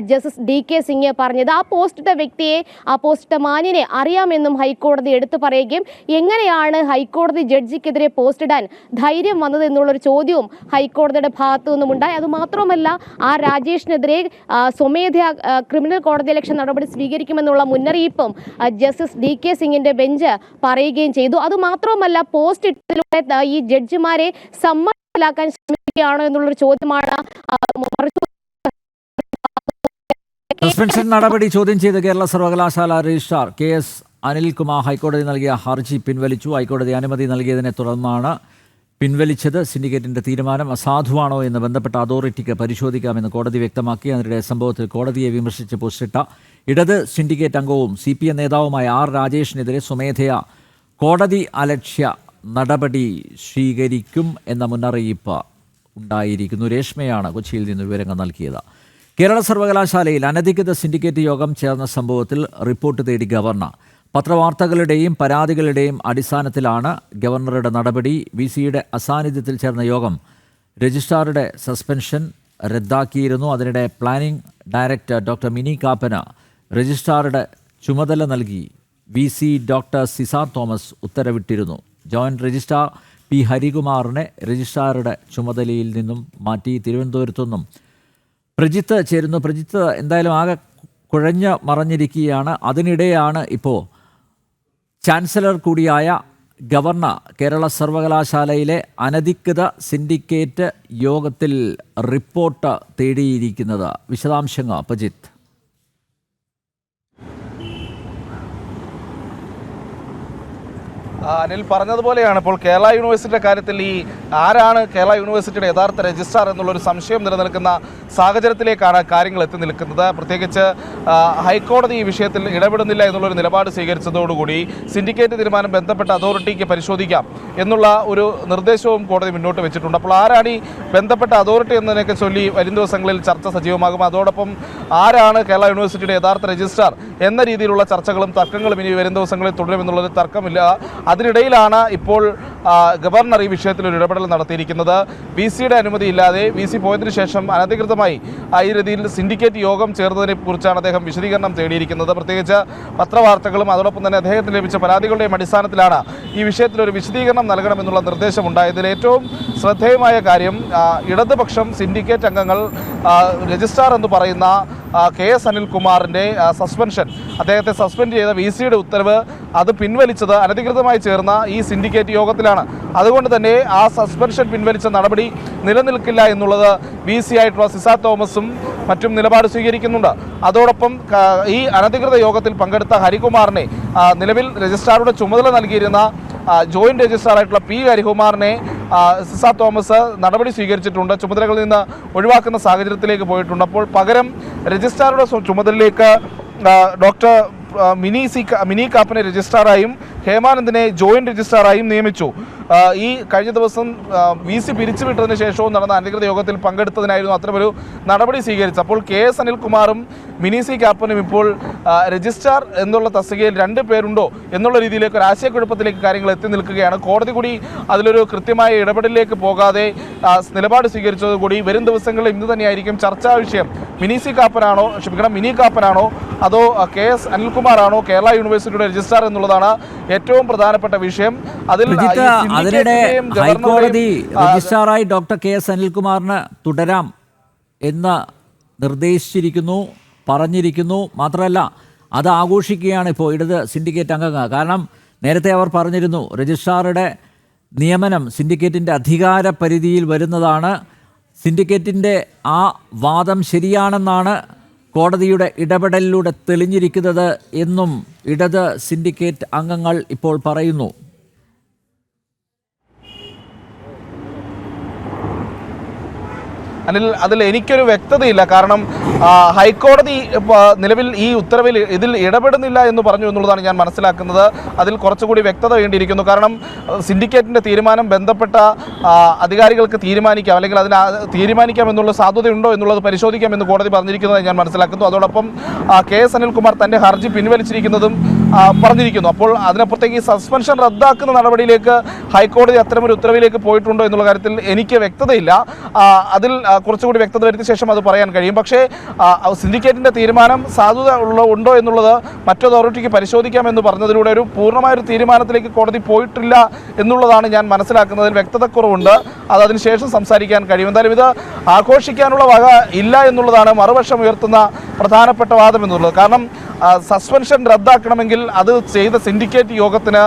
[SPEAKER 7] ജസ്റ്റിസ് DK സിംഗ് പറഞ്ഞത്. ആ പോസ്റ്റിട്ട വ്യക്തിയെ, ആ പോസ്റ്റിട്ട മാന്യനെ അറിയാമെന്നും ഹൈക്കോടതി എടുത്തു പറയുകയും എങ്ങനെയാണ് ഹൈക്കോടതി ജഡ്ജിക്കെതിരെ പോസ്റ്റിടാൻ ധൈര്യം വന്നത് എന്നുള്ളൊരു ചോദ്യവും ഹൈക്കോടതിയുടെ ഭാഗത്തു നിന്നും ഉണ്ടായി. അതുമാത്രമല്ല R രാജേഷിനെതിരെ സ്വമേധയാ ക്രിമിനൽ കോടതിയലക്ഷ്യ നടപടി സ്വീകരിക്കുമെന്നുള്ള മുന്നറിയിപ്പും ജസ്റ്റിസ് DK സിംഗിന്റെ ബെഞ്ച് പറയുകയും ചെയ്തു. അതുമാത്രമല്ല പോസ്റ്റ് ഇട്ടതിലൂടെ ഈ ജഡ്ജിമാരെ സമ്മർദ്ദത്തിലാക്കാൻ ശ്രമിക്കുകയാണോ എന്നുള്ളൊരു ചോദ്യമാണ്
[SPEAKER 1] സസ്പെൻഷൻ നടപടി ചോദ്യം ചെയ്ത് കേരള സർവകലാശാല രജിസ്ട്രാർ KS അനിൽകുമാർ ഹൈക്കോടതി നൽകിയ ഹർജി പിൻവലിച്ചു. ഹൈക്കോടതി അനുമതി നൽകിയതിനെ തുടർന്നാണ് പിൻവലിച്ചത്. സിൻഡിക്കേറ്റിന്റെ തീരുമാനം അസാധുവാണോ എന്ന് ബന്ധപ്പെട്ട അതോറിറ്റിക്ക് പരിശോധിക്കാമെന്ന് കോടതി വ്യക്തമാക്കി. അതിനിടെ സംഭവത്തിൽ കോടതിയെ വിമർശിച്ച് പോസ്റ്റിട്ട ഇടത് സിൻഡിക്കേറ്റ് അംഗവും CPM നേതാവുമായ R രാജേഷിനെതിരെ സ്വമേധയാ കോടതി അലക്ഷ്യ നടപടി സ്വീകരിക്കും എന്ന മുന്നറിയിപ്പ് ഉണ്ടായിരിക്കുന്നു. രേഷ്മയാണ് കൊച്ചിയിൽ നിന്ന് വിവരങ്ങൾ നൽകിയത്. കേരള സർവകലാശാലയിൽ അനധികൃത സിൻഡിക്കേറ്റ് യോഗം ചേർന്ന സംഭവത്തിൽ റിപ്പോർട്ട് തേടി ഗവർണർ. പത്രവാർത്തകളുടെയും പരാതികളുടെയും അടിസ്ഥാനത്തിലാണ് ഗവർണറുടെ നടപടി. VCയുടെ അസാന്നിധ്യത്തിൽ ചേർന്ന യോഗം രജിസ്ട്രാറുടെ സസ്പെൻഷൻ റദ്ദാക്കിയിരുന്നു. അതിനിടെ പ്ലാനിംഗ് ഡയറക്ടർ ഡോക്ടർ മിനി കാപ്പന് രജിസ്ട്രാറുടെ ചുമതല നൽകി VC ഡോക്ടർ സിസാർ തോമസ് ഉത്തരവിട്ടിരുന്നു. ജോയിന്റ് രജിസ്ട്രാർ P ഹരികുമാറിനെ രജിസ്ട്രാറുടെ ചുമതലയിൽ നിന്നും മാറ്റി. തിരുവനന്തപുരത്തുനിന്നും പ്രജിത്ത് ചേരുന്നു. പ്രജിത്ത്, എന്തായാലും ആകെ കുഴഞ്ഞ് മറഞ്ഞിരിക്കുകയാണ്. അതിനിടെയാണ് ഇപ്പോൾ ചാൻസലർ കൂടിയായ ഗവർണർ കേരള സർവകലാശാലയിലെ അനധികൃത സിൻഡിക്കേറ്റ് യോഗത്തിൽ റിപ്പോർട്ട് തേടിയിരിക്കുന്നത്. വിശദാംശങ്ങൾ പ്രജിത്ത്.
[SPEAKER 8] അനിൽ പറഞ്ഞതുപോലെയാണ് ഇപ്പോൾ കേരള യൂണിവേഴ്സിറ്റിയുടെ കാര്യത്തിൽ ഈ ആരാണ് കേരള യൂണിവേഴ്സിറ്റിയുടെ യഥാർത്ഥ രജിസ്ട്രാർ എന്നുള്ളൊരു സംശയം നിലനിൽക്കുന്ന സാഹചര്യത്തിലേക്കാണ് കാര്യങ്ങൾ എത്തി നിൽക്കുന്നത്. പ്രത്യേകിച്ച് ഹൈക്കോടതി ഈ വിഷയത്തിൽ ഇടപെടുന്നില്ല എന്നുള്ളൊരു നിലപാട് സ്വീകരിച്ചതോടുകൂടി സിൻഡിക്കേറ്റ് തീരുമാനം ബന്ധപ്പെട്ട അതോറിറ്റിക്ക് പരിശോധിക്കാം എന്നുള്ള ഒരു നിർദ്ദേശവും കോടതി മുന്നോട്ട് വെച്ചിട്ടുണ്ട്. അപ്പോൾ ആരാണ് ഈ ബന്ധപ്പെട്ട അതോറിറ്റി എന്നതിനൊക്കെ ചൊല്ലി വരും ദിവസങ്ങളിൽ ചർച്ച സജീവമാകും. അതോടൊപ്പം ആരാണ് കേരള യൂണിവേഴ്സിറ്റിയുടെ യഥാർത്ഥ രജിസ്ട്രാർ എന്ന രീതിയിലുള്ള ചർച്ചകളും തർക്കങ്ങളും ഇനി വരും ദിവസങ്ങളിൽ തുടരുമെന്നുള്ളൊരു തർക്കമില്ല. അതിനിടയിലാണ് ഇപ്പോൾ ഗവർണർ ഈ വിഷയത്തിൽ ഒരു ഇടപെടൽ നടത്തിയിരിക്കുന്നത്. VC-യുടെ അനുമതിയില്ലാതെ VC പോയതിനു ശേഷം അനധികൃതമായി ഈ രീതിയിൽ സിൻഡിക്കേറ്റ് യോഗം ചേർന്നതിനെ കുറിച്ചാണ് അദ്ദേഹം വിശദീകരണം തേടിയിരിക്കുന്നത്. പ്രത്യേകിച്ച് പത്രവാർത്തകളും അതോടൊപ്പം തന്നെ അദ്ദേഹത്തിന് ലഭിച്ച പരാതികളുടെയും അടിസ്ഥാനത്തിലാണ് ഈ വിഷയത്തിൽ ഒരു വിശദീകരണം നൽകണമെന്നുള്ള നിർദ്ദേശമുണ്ടായതിൽ ഏറ്റവും ശ്രദ്ധേയമായ കാര്യം ഇടതുപക്ഷം സിൻഡിക്കേറ്റ് അംഗങ്ങൾ രജിസ്ട്രാർ എന്ന് പറയുന്ന KS അനിൽകുമാറിൻ്റെ സസ്പെൻഷൻ, അദ്ദേഹത്തെ സസ്പെൻഡ് ചെയ്ത VC-യുടെ ഉത്തരവ് അത് പിൻവലിച്ചത് അനധികൃതമായി ചേർന്ന ഈ സിൻഡിക്കേറ്റ് യോഗത്തിലാണ്. അതുകൊണ്ട് തന്നെ ആ സസ്പെൻഷൻ പിൻവലിച്ച നടപടി നിലനിൽക്കില്ല എന്നുള്ളത് VC ആയിട്ടുള്ള സിസ തോമസും മറ്റും നിലപാട് സ്വീകരിക്കുന്നുണ്ട്. അതോടൊപ്പം ഈ അനധികൃത യോഗത്തിൽ പങ്കെടുത്ത ഹരികുമാറിനെ നിലവിൽ രജിസ്ട്രാറുടെ ചുമതല നൽകിയിരുന്ന ജോയിന്റ് രജിസ്ട്രാറായിട്ടുള്ള P ഹരികുമാറിനെ സിസ തോമസ് നടപടി സ്വീകരിച്ചിട്ടുണ്ട്. ചുമതലകളിൽ നിന്ന് ഒഴിവാക്കുന്ന സാഹചര്യത്തിലേക്ക് പോയിട്ടുണ്ട്. അപ്പോൾ പകരം രജിസ്ട്രാറുടെ ചുമതലയിലേക്ക് ഡോക്ടർ മിനി കാപ്പനെ രജിസ്ട്രാറായും ഹേമാനന്ദിനെ ജോയിന്റ് രജിസ്ട്രാറായും നിയമിച്ചു. ഈ കഴിഞ്ഞ ദിവസം VC പിരിച്ചുവിട്ടതിന് ശേഷവും നടന്ന അനധികൃത യോഗത്തിൽ പങ്കെടുത്തതിനായിരുന്നു അത്തരമൊരു നടപടി സ്വീകരിച്ചത്. അപ്പോൾ KS അനിൽകുമാറും മിനി കാപ്പനും ഇപ്പോൾ രജിസ്ട്രാർ എന്നുള്ള തസ്തികയിൽ 2 പേരുണ്ടോ എന്നുള്ള രീതിയിലേക്ക് ഒരു ആശയക്കുഴപ്പത്തിലേക്ക് കാര്യങ്ങൾ എത്തി നിൽക്കുകയാണ്. കോടതി കൂടി അതിലൊരു കൃത്യമായ ഇടപെടലിലേക്ക് പോകാതെ നിലപാട് സ്വീകരിച്ചതുകൂടി വരും ദിവസങ്ങളിൽ ഇന്ന് തന്നെയായിരിക്കും ചർച്ചാ വിഷയം. മിനി കാപ്പനാണോ അതോ KS അനിൽകുമാറാണോ കേരള യൂണിവേഴ്സിറ്റിയുടെ രജിസ്ട്രാർ എന്നുള്ളതാണ് ഏറ്റവും പ്രധാനപ്പെട്ട വിഷയം.
[SPEAKER 1] അതിനിടെ ഹൈക്കോടതി രജിസ്ട്രാറായി ഡോക്ടർ KS അനിൽകുമാറിന് തുടരാം എന്ന് നിർദ്ദേശിച്ചിരിക്കുന്നു, പറഞ്ഞിരിക്കുന്നു. മാത്രമല്ല അത് ആഘോഷിക്കുകയാണ് ഇപ്പോൾ ഇടത് സിൻഡിക്കേറ്റ് അംഗങ്ങൾ. കാരണം നേരത്തെ അവർ പറഞ്ഞിരുന്നു രജിസ്ട്രാറുടെ നിയമനം സിൻഡിക്കേറ്റിൻ്റെ അധികാര പരിധിയിൽ വരുന്നതാണ്. സിൻഡിക്കേറ്റിൻ്റെ ആ വാദം ശരിയാണെന്നാണ് കോടതിയുടെ ഇടപെടലിലൂടെ തെളിഞ്ഞിരിക്കുന്നത് എന്നും ഇടത് സിൻഡിക്കേറ്റ് അംഗങ്ങൾ ഇപ്പോൾ പറയുന്നു.
[SPEAKER 8] അതിൽ എനിക്കൊരു വ്യക്തതയില്ല. കാരണം ഹൈക്കോടതി നിലവിൽ ഈ ഉത്തരവിൽ ഇതിൽ ഇടപെടുന്നില്ല എന്ന് പറഞ്ഞു എന്നുള്ളതാണ് ഞാൻ മനസ്സിലാക്കുന്നത്. അതിൽ കുറച്ചുകൂടി വ്യക്തത വേണ്ടിയിരിക്കുന്നു. കാരണം സിൻഡിക്കേറ്റിൻ്റെ തീരുമാനം ബന്ധപ്പെട്ട അധികാരികൾക്ക് തീരുമാനിക്കാം, അല്ലെങ്കിൽ അതിന് തീരുമാനിക്കാം എന്നുള്ള സാധ്യതയുണ്ടോ എന്നുള്ളത് പരിശോധിക്കാമെന്ന് കോടതി പറഞ്ഞിരിക്കുന്നത് ഞാൻ മനസ്സിലാക്കുന്നു. അതോടൊപ്പം KS അനിൽകുമാർ തൻ്റെ ഹർജി പിൻവലിച്ചിരിക്കുന്നതും പറഞ്ഞിരിക്കുന്നു. അപ്പോൾ അതിനപ്പുറത്തേക്ക് ഈ സസ്പെൻഷൻ റദ്ദാക്കുന്ന നടപടിയിലേക്ക് ഹൈക്കോടതി അത്തരമൊരു ഉത്തരവിലേക്ക് പോയിട്ടുണ്ടോ എന്നുള്ള കാര്യത്തിൽ എനിക്ക് വ്യക്തതയില്ല. അതിൽ കുറച്ചുകൂടി വ്യക്തത വരുത്തിയ ശേഷം അത് പറയാൻ കഴിയും. പക്ഷേ സിൻഡിക്കേറ്റിൻ്റെ തീരുമാനം സാധുത ഉണ്ടോ എന്നുള്ളത് മറ്റൊരു അതോറിറ്റിക്ക് പരിശോധിക്കാമെന്ന് പറഞ്ഞതിലൂടെ ഒരു പൂർണ്ണമായൊരു തീരുമാനത്തിലേക്ക് കോടതി പോയിട്ടില്ല എന്നുള്ളതാണ് ഞാൻ മനസ്സിലാക്കുന്നതിൽ വ്യക്തതക്കുറവുണ്ട്. അത് അതിനുശേഷം സംസാരിക്കാൻ കഴിയും. എന്തായാലും ഇത് ആഘോഷിക്കാനുള്ള വക ഇല്ല എന്നുള്ളതാണ് മറുപക്ഷം ഉയർത്തുന്ന പ്രധാനപ്പെട്ട വാദം എന്നുള്ളത്. കാരണം സസ്പെൻഷൻ റദ്ദാക്കണമെങ്കിൽ അത് ചെയ്ത സിൻഡിക്കേറ്റ് യോഗത്തിന്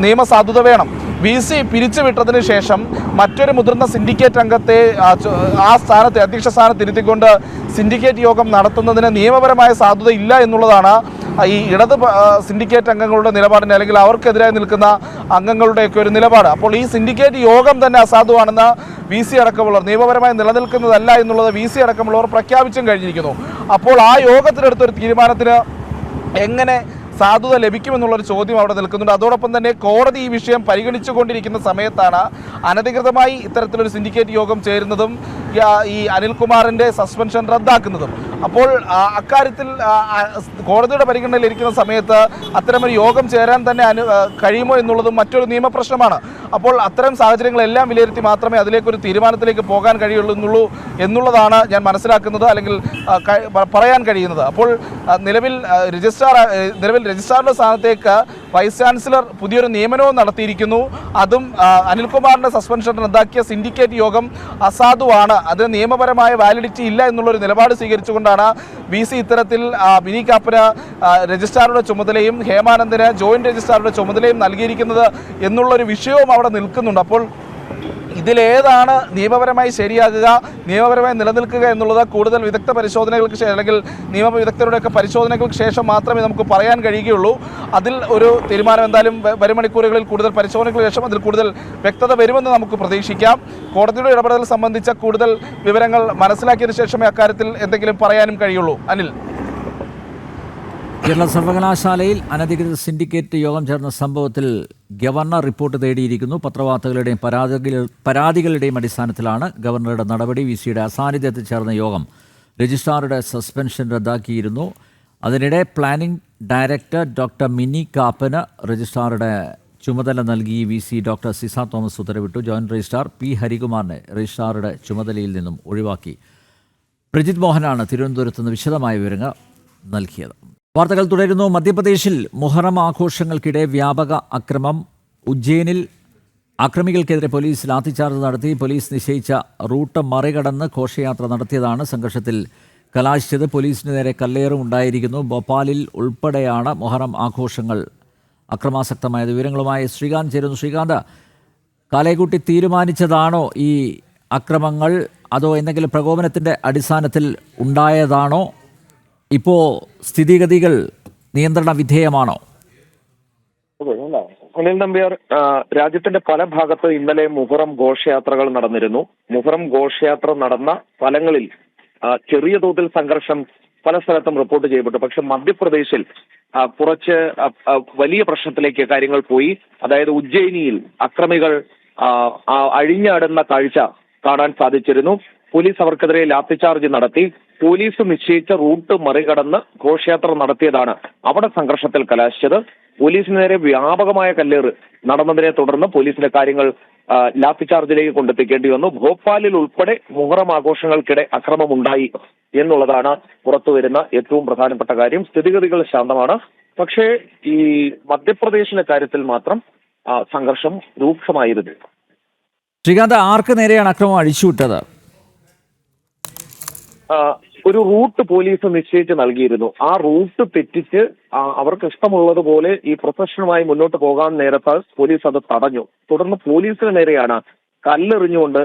[SPEAKER 8] നിയമസാധുത വേണം. VC പിരിച്ചുവിട്ടതിന് ശേഷം മറ്റൊരു മുതിർന്ന സിൻഡിക്കേറ്റ് അംഗത്തെ ആ സ്ഥാനത്ത് അധ്യക്ഷ സ്ഥാനത്ത് ഇരുത്തിക്കൊണ്ട് സിൻഡിക്കേറ്റ് യോഗം നടത്തുന്നതിന് നിയമപരമായ സാധുത ഇല്ല എന്നുള്ളതാണ് ഈ ഇടത് സിൻഡിക്കേറ്റ് അംഗങ്ങളുടെ നിലപാടിന്, അല്ലെങ്കിൽ അവർക്കെതിരായി നിൽക്കുന്ന അംഗങ്ങളുടെയൊക്കെ ഒരു നിലപാട്. അപ്പോൾ ഈ സിൻഡിക്കേറ്റ് യോഗം തന്നെ അസാധുവാണെന്ന് VC അടക്കമുള്ളവർ, നിയമപരമായി നിലനിൽക്കുന്നതല്ല എന്നുള്ളത് VC അടക്കമുള്ളവർ പ്രഖ്യാപിച്ചും കഴിഞ്ഞിരിക്കുന്നു. അപ്പോൾ ആ യോഗത്തിനെടുത്തൊരു തീരുമാനത്തിന് എങ്ങനെ സാധുത ലഭിക്കുമെന്നുള്ളൊരു ചോദ്യം അവിടെ നിൽക്കുന്നുണ്ട്. അതോടൊപ്പം തന്നെ കോടതി ഈ വിഷയം പരിഗണിച്ചുകൊണ്ടിരിക്കുന്ന സമയത്താണ് അനധികൃതമായി ഇത്തരത്തിലൊരു സിൻഡിക്കേറ്റ് യോഗം ചേരുന്നതും ഈ അനിൽകുമാറിൻ്റെ സസ്പെൻഷൻ റദ്ദാക്കുന്നതും. അപ്പോൾ അക്കാര്യത്തിൽ കോടതിയുടെ പരിഗണനയിലിരിക്കുന്ന സമയത്ത് അത്തരമൊരു യോഗം ചേരാൻ തന്നെ കഴിയുമോ എന്നുള്ളതും മറ്റൊരു നിയമപ്രശ്നമാണ്. അപ്പോൾ അത്തരം സാഹചര്യങ്ങളെല്ലാം വിലയിരുത്തി മാത്രമേ അതിലേക്കൊരു തീരുമാനത്തിലേക്ക് പോകാൻ കഴിയുള്ളൂ എന്നുള്ളതാണ് ഞാൻ മനസ്സിലാക്കുന്നത്, അല്ലെങ്കിൽ പറയാൻ കഴിയുന്നത്. അപ്പോൾ നിലവിൽ രജിസ്ട്രാറുടെ സ്ഥാനത്തേക്ക് വൈസ് ചാൻസലർ പുതിയൊരു നിയമനവും നടത്തിയിരിക്കുന്നു. അതും അനിൽകുമാറിൻ്റെ സസ്പെൻഷൻ റദ്ദാക്കിയ സിൻഡിക്കേറ്റ് യോഗം അസാധുവാണ്, അതിന് നിയമപരമായ വാലിഡിറ്റി ഇല്ല എന്നുള്ളൊരു നിലപാട് സ്വീകരിച്ചുകൊണ്ടാണ് VC ഇത്തരത്തിൽ മിനി കാപ്പന് രജിസ്ട്രാറുടെ ചുമതലയും ഹേമാനന്ദിന് ജോയിന്റ് രജിസ്ട്രാറുടെ ചുമതലയും നൽകിയിരിക്കുന്നത് എന്നുള്ളൊരു വിഷയവും അവിടെ നിൽക്കുന്നുണ്ട്. അപ്പോൾ ഇതിലേതാണ് നിയമപരമായി ശരിയാകുക, നിയമപരമായി നിലനിൽക്കുക എന്നുള്ളത് കൂടുതൽ വിദഗ്ധ പരിശോധനകൾക്ക് അല്ലെങ്കിൽ നിയമ വിദഗ്ധരുടെയൊക്കെ പരിശോധനകൾക്ക് ശേഷം മാത്രമേ നമുക്ക് പറയാൻ കഴിയുകയുള്ളൂ. അതിൽ ഒരു തീരുമാനം എന്തായാലും വരും മണിക്കൂറുകളിൽ കൂടുതൽ പരിശോധനകൾക്ക് ശേഷം അതിൽ കൂടുതൽ വ്യക്തത വരുമെന്ന് നമുക്ക് പ്രതീക്ഷിക്കാം. കോടതിയുടെ ഇടപെടൽ സംബന്ധിച്ച കൂടുതൽ വിവരങ്ങൾ മനസ്സിലാക്കിയതിനു ശേഷമേ അക്കാര്യത്തിൽ എന്തെങ്കിലും പറയാനും കഴിയുള്ളൂ. അനിൽ,
[SPEAKER 1] കേരള സർവകലാശാലയിൽ അനധികൃത സിൻഡിക്കേറ്റ് യോഗം ചേർന്ന സംഭവത്തിൽ ഗവർണർ റിപ്പോർട്ട് തേടിയിരിക്കുന്നു. പത്രവാർത്തകളുടെയും പരാതികളുടെയും അടിസ്ഥാനത്തിലാണ് ഗവർണറുടെ നടപടി. വിസിയുടെ അസാന്നിധ്യത്തിൽ ചേർന്ന യോഗം രജിസ്ട്രാറുടെ സസ്പെൻഷൻ റദ്ദാക്കിയിരുന്നു. അതിനിടെ പ്ലാനിംഗ് ഡയറക്ടർ ഡോക്ടർ മിനി കാപ്പന് രജിസ്ട്രാറുടെ ചുമതല നൽകി വിസി ഡോക്ടർ സിസ തോമസ് ഉത്തരവിട്ടു. ജോയിന്റ് രജിസ്ട്രാർ പി ഹരികുമാറിനെ രജിസ്ട്രാറുടെ ചുമതലയിൽ നിന്നും ഒഴിവാക്കി. പ്രജിത് മോഹനാണ് തിരുവനന്തപുരത്ത് നിന്ന് വിശദമായ വിവരങ്ങൾ നൽകിയത്. വാർത്തകൾ തുടരുന്നു. മധ്യപ്രദേശിൽ മുഹറം ആഘോഷങ്ങൾക്കിടെ വ്യാപക അക്രമം. ഉജ്ജയിനിൽ അക്രമികൾക്കെതിരെ പോലീസ് ലാത്തിച്ചാർജ് നടത്തി. പോലീസ് നിശ്ചയിച്ച റൂട്ട് മറികടന്ന് ഘോഷയാത്ര നടത്തിയതാണ് സംഘർഷത്തിൽ കലാശിച്ചത്. പോലീസിന് നേരെ കല്ലേറും ഉണ്ടായിരിക്കുന്നു. ഭോപ്പാലിൽ ഉൾപ്പെടെയാണ് മുഹറം ആഘോഷങ്ങൾ അക്രമാസക്തമായത്. വിവരങ്ങളുമായി ശ്രീകാന്ത് ചേരുന്നു. ശ്രീകാന്ത്, കാലേക്കൂട്ടി തീരുമാനിച്ചതാണോ ഈ അക്രമങ്ങൾ, അതോ എന്തെങ്കിലും പ്രകോപനത്തിൻ്റെ അടിസ്ഥാനത്തിൽ ഉണ്ടായതാണോ? ഇപ്പോൾ സ്ഥിതിഗതികൾ നിയന്ത്രണ വിധേയമാണോ?
[SPEAKER 9] സുനിൽ നമ്പ്യാർ, രാജ്യത്തിന്റെ പല ഭാഗത്ത് ഇന്നലെ മുഹറം ഘോഷയാത്രകൾ നടന്നിരുന്നു. മുഹറം ഘോഷയാത്ര നടന്ന സ്ഥലങ്ങളിൽ ചെറിയ തോതിൽ സംഘർഷം പല സ്ഥലത്തും റിപ്പോർട്ട് ചെയ്യപ്പെട്ടു. പക്ഷെ മധ്യപ്രദേശിൽ കുറച്ച് വലിയ പ്രശ്നത്തിലേക്ക് കാര്യങ്ങൾ പോയി. അതായത് ഉജ്ജയിനിയിൽ അക്രമികൾ അഴിഞ്ഞാടുന്ന കാഴ്ച കാണാൻ സാധിച്ചിരുന്നു. പോലീസ് അവർക്കെതിരെ ലാത്തിചാർജ് നടത്തി. പോലീസ് നിശ്ചയിച്ച റൂട്ട് മറികടന്ന് ഘോഷയാത്ര നടത്തിയതാണ് അവിടെ സംഘർഷത്തിൽ കലാശിച്ചത്. പോലീസിന് നേരെ വ്യാപകമായ കല്ലേറ് നടന്നതിനെ തുടർന്ന് പോലീസിന്റെ കാര്യങ്ങൾ ലാത്തിചാർജിലേക്ക് കൊണ്ടെത്തിക്കേണ്ടി വന്നു. ഭോപ്പാലിൽ ഉൾപ്പെടെ മുഹറം ആഘോഷങ്ങൾക്കിടെ അക്രമമുണ്ടായി എന്നുള്ളതാണ് പുറത്തുവരുന്ന ഏറ്റവും പ്രധാനപ്പെട്ട കാര്യം. സ്ഥിതിഗതികൾ ശാന്തമാണ്. പക്ഷേ ഈ മധ്യപ്രദേശിന്റെ കാര്യത്തിൽ മാത്രം സംഘർഷം രൂക്ഷമായിരുന്നു.
[SPEAKER 1] ശ്രീകാന്ത്, ആർക്ക് നേരെയാണ് അക്രമം അഴിച്ചുവിട്ടത്?
[SPEAKER 9] ഒരു റൂട്ട് പോലീസ് നിശ്ചയിച്ച് നൽകിയിരുന്നു. ആ റൂട്ട് തെറ്റിച്ച് അവർക്ക് ഇഷ്ടമുള്ളതുപോലെ ഈ പ്രൊഫഷനുമായി മുന്നോട്ട് പോകാൻ നേരത്ത് പോലീസ് അത് തടഞ്ഞു. തുടർന്ന് പോലീസിന് നേരെയാണ് കല്ലെറിഞ്ഞുകൊണ്ട്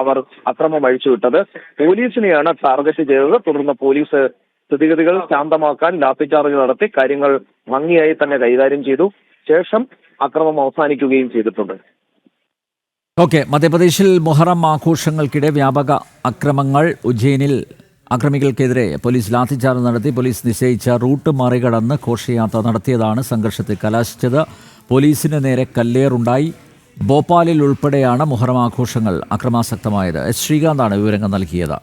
[SPEAKER 9] അവർ അക്രമം അഴിച്ചുവിട്ടത്. പോലീസിനെയാണ് ടാർഗറ്റ് ചെയ്തത്. തുടർന്ന് പോലീസ് സ്ഥിതിഗതികൾ ശാന്തമാക്കാൻ ലാത്തിചാർജ് നടത്തി കാര്യങ്ങൾ ഭംഗിയായി തന്നെ കൈകാര്യം ചെയ്തു. ശേഷം അക്രമം അവസാനിക്കുകയും ചെയ്തിട്ടുണ്ട്.
[SPEAKER 1] ഓക്കെ, മധ്യപ്രദേശിൽ മുഹറം ആഘോഷങ്ങൾക്കിടെ വ്യാപക അക്രമങ്ങൾ. ഉജ്ജയിനിൽ അക്രമികൾക്കെതിരെ പോലീസ് ലാത്തിച്ചാർജ് നടത്തി. പോലീസ് നിശ്ചയിച്ച റൂട്ട് മറികടന്ന് ഘോഷയാത്ര നടത്തിയതാണ് സംഘർഷത്തിൽ കലാശിച്ചത്. പോലീസിന് നേരെ കല്ലേറുണ്ടായി. ഭോപ്പാലിൽ ഉൾപ്പെടെയാണ് മുഹറം ആഘോഷങ്ങൾ അക്രമാസക്തമായത്. ശ്രീകാന്താണ് വിവരങ്ങൾ നൽകിയത്.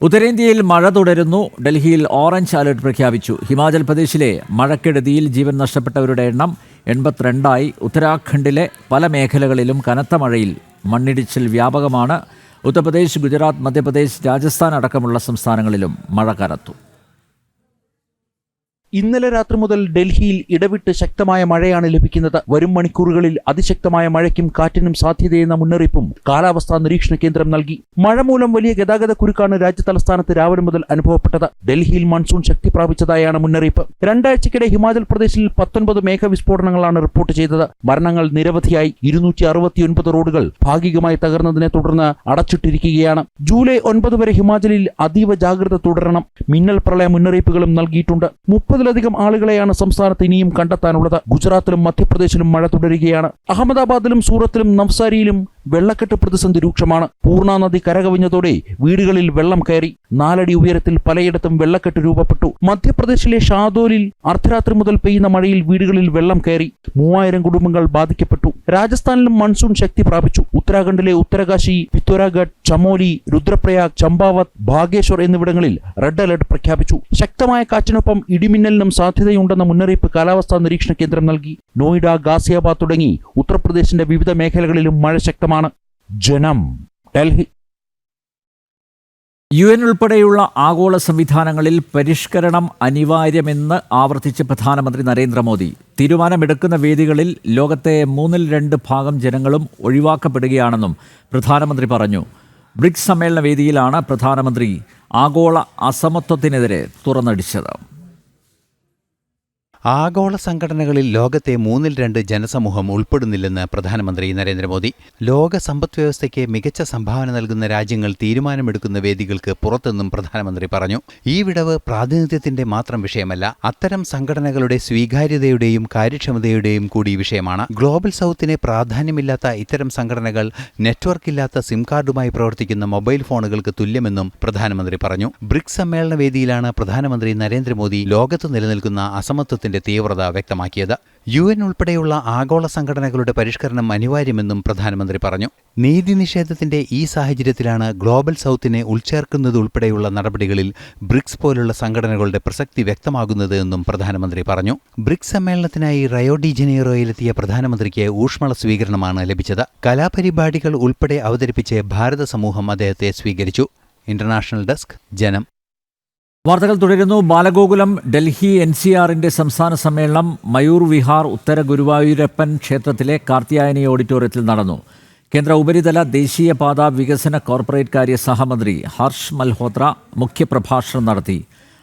[SPEAKER 1] ഉത്തരേന്ത്യയിൽ മഴ തുടരുന്നു. ഡൽഹിയിൽ ഓറഞ്ച് അലർട്ട് പ്രഖ്യാപിച്ചു. ഹിമാചൽ പ്രദേശിലെ മഴക്കെടുതിയിൽ ജീവൻ നഷ്ടപ്പെട്ടവരുടെ എണ്ണം 82ആയി. ഉത്തരാഖണ്ഡിലെ പല മേഖലകളിലും കനത്ത മഴയിൽ മണ്ണിടിച്ചിൽ വ്യാപകമാണ്. ഉത്തർപ്രദേശ്, ഗുജറാത്ത്, മധ്യപ്രദേശ്, രാജസ്ഥാൻ അടക്കമുള്ള സംസ്ഥാനങ്ങളിലും മഴ കനത്തു.
[SPEAKER 10] ഇന്നലെ രാത്രി മുതൽ ഡൽഹിയിൽ ഇടവിട്ട് ശക്തമായ മഴയാണ് ലഭിക്കുന്നത്. വരും മണിക്കൂറുകളിൽ അതിശക്തമായ മഴയ്ക്കും കാറ്റിനും സാധ്യതയെന്ന മുന്നറിയിപ്പും കാലാവസ്ഥാ നിരീക്ഷണ കേന്ദ്രം നൽകി. മഴ മൂലം വലിയ ഗതാഗത കുരുക്കാണ് രാജ്യ തലസ്ഥാനത്ത് രാവിലെ മുതൽ അനുഭവപ്പെട്ടത്. ഡൽഹിയിൽ മൺസൂൺ ശക്തി പ്രാപിച്ചതായാണ് മുന്നറിയിപ്പ്. രണ്ടാഴ്ചക്കിടെ ഹിമാചൽ പ്രദേശിൽ 19 മേഘവിസ്ഫോടനങ്ങളാണ് റിപ്പോർട്ട് ചെയ്തത്. മരണങ്ങൾ നിരവധിയായി. 269 റോഡുകൾ ഭാഗികമായി തകർന്നതിനെ തുടർന്ന് അടച്ചിട്ടിരിക്കുകയാണ്. ജൂലൈ 9 വരെ ഹിമാചലിൽ അതീവ ജാഗ്രത തുടരണം. മിന്നൽ പ്രളയ മുന്നറിയിപ്പുകളും നൽകിയിട്ടുണ്ട്. 30-ലധികം ആളുകളെയാണ് സംസ്ഥാനത്ത് ഇനിയും കണ്ടെത്താനുള്ളത്. ഗുജറാത്തിലും മധ്യപ്രദേശിലും മഴ തുടരുകയാണ്. അഹമ്മദാബാദിലും സൂറത്തിലും നവ്സാരിയിലും വെള്ളക്കെട്ട് പ്രതിസന്ധി രൂക്ഷമാണ്. പൂർണ്ണ നദി കരകവിഞ്ഞതോടെ വീടുകളിൽ വെള്ളം കയറി. 4 അടി ഉയരത്തിൽ പലയിടത്തും വെള്ളക്കെട്ട് രൂപപ്പെട്ടു. മധ്യപ്രദേശിലെ ഷാദോലിൽ അർദ്ധരാത്രി മുതൽ പെയ്യുന്ന മഴയിൽ വീടുകളിൽ വെള്ളം കയറി. 3000 കുടുംബങ്ങൾ ബാധിക്കപ്പെട്ടു. രാജസ്ഥാനിലും മൺസൂൺ ശക്തി പ്രാപിച്ചു. ഉത്തരാഖണ്ഡിലെ ഉത്തരകാശി, പിത്തോരാഗഡ്, ചമോലി, രുദ്രപ്രയാഗ്, ചമ്പാവത്, ഭാഗേശ്വർ എന്നിവിടങ്ങളിൽ റെഡ് അലർട്ട് പ്രഖ്യാപിച്ചു. ശക്തമായ കാറ്റിനൊപ്പം ഇടിമിന്നലിനും സാധ്യതയുണ്ടെന്ന മുന്നറിയിപ്പ് കാലാവസ്ഥാ നിരീക്ഷണ കേന്ദ്രം നൽകി. നോയിഡ, ഗാസിയാബാദ് തുടങ്ങി ഉത്തർപ്രദേശിന്റെ വിവിധ മേഖലകളിലും മഴ ശക്തമാണ്. ജനം, ഡൽഹി.
[SPEAKER 1] UN ഉൾപ്പെടെയുള്ള ആഗോള സംവിധാനങ്ങളിൽ പരിഷ്കരണം അനിവാര്യമെന്ന് ആവർത്തിച്ച് പ്രധാനമന്ത്രി നരേന്ദ്രമോദി. തീരുമാനമെടുക്കുന്ന വേദികളിൽ ലോകത്തെ 2/3 ഭാഗം ജനങ്ങളും ഒഴിവാക്കപ്പെടുകയാണെന്നും പ്രധാനമന്ത്രി പറഞ്ഞു. ബ്രിക്സ് സമ്മേളന വേദിയിലാണ് പ്രധാനമന്ത്രി ആഗോള അസമത്വത്തിനെതിരെ തുറന്നടിച്ചത്.
[SPEAKER 11] ആഗോള സംഘടനകളിൽ ലോകത്തെ 2/3 ജനസമൂഹം ഉൾപ്പെടുന്നില്ലെന്ന് പ്രധാനമന്ത്രി നരേന്ദ്രമോദി. ലോക സമ്പദ്വ്യവസ്ഥയ്ക്ക് മികച്ച സംഭാവന നൽകുന്ന രാജ്യങ്ങൾ തീരുമാനമെടുക്കുന്ന വേദികൾക്ക് പുറത്തെന്നും പ്രധാനമന്ത്രി പറഞ്ഞു. ഈ വിടവ് പ്രാതിനിധ്യത്തിന്റെ മാത്രം വിഷയമല്ല, അത്തരം സംഘടനകളുടെ സ്വീകാര്യതയുടെയും കാര്യക്ഷമതയുടെയും കൂടി വിഷയമാണ്. ഗ്ലോബൽ സൗത്തിനെ പ്രാധാന്യമില്ലാത്ത ഇത്തരം സംഘടനകൾ നെറ്റ്വർക്കില്ലാത്ത സിം കാർഡുമായി പ്രവർത്തിക്കുന്ന മൊബൈൽ ഫോണുകൾക്ക് തുല്യമെന്നും പ്രധാനമന്ത്രി പറഞ്ഞു. ബ്രിക്സ് സമ്മേളന വേദിയിലാണ് പ്രധാനമന്ത്രി നരേന്ദ്രമോദി ലോകത്ത് നിലനിൽക്കുന്ന അസമത്വത്തിന്റെ തീവ്രത വ്യക്തമാക്കിയത്. UN ഉൾപ്പെടെയുള്ള ആഗോള സംഘടനകളുടെ പരിഷ്കരണം അനിവാര്യമെന്നും പ്രധാനമന്ത്രി പറഞ്ഞു. നീതി നിഷേധത്തിന്റെ ഈ സാഹചര്യത്തിലാണ് ഗ്ലോബൽ സൗത്തിനെ ഉൾച്ചേർക്കുന്നതുൾപ്പെടെയുള്ള നടപടികളിൽ ബ്രിക്സ് പോലുള്ള സംഘടനകളുടെ പ്രസക്തി വ്യക്തമാകുന്നത് എന്നും പ്രധാനമന്ത്രി പറഞ്ഞു. ബ്രിക്സ് സമ്മേളനത്തിനായി റയോ ഡി ജനീറോയിലെത്തിയ പ്രധാനമന്ത്രിക്ക് ഊഷ്മള സ്വീകരണമാണ് ലഭിച്ചത്. കലാപരിപാടികൾ ഉൾപ്പെടെ അവതരിപ്പിച്ച് ഭാരത സമൂഹം അദ്ദേഹത്തെ സ്വീകരിച്ചു. ഇന്റർനാഷണൽ ഡെസ്ക്, ജനം.
[SPEAKER 1] വാർത്തകൾ തുടരുന്നു. ബാലഗോകുലം ഡൽഹി NCRന്റെ സംസ്ഥാന സമ്മേളനം മയൂർ വിഹാർ ഉത്തര ഗുരുവായൂരപ്പൻ ക്ഷേത്രത്തിലെ കാർത്യായനി ഓഡിറ്റോറിയത്തിൽ നടന്നു. കേന്ദ്ര ഉപരിതല ദേശീയപാത വികസന കോർപ്പറേറ്റ് കാര്യ സഹമന്ത്രി ഹർഷ് മൽഹോത്ര മുഖ്യപ്രഭാഷണം നടത്തി.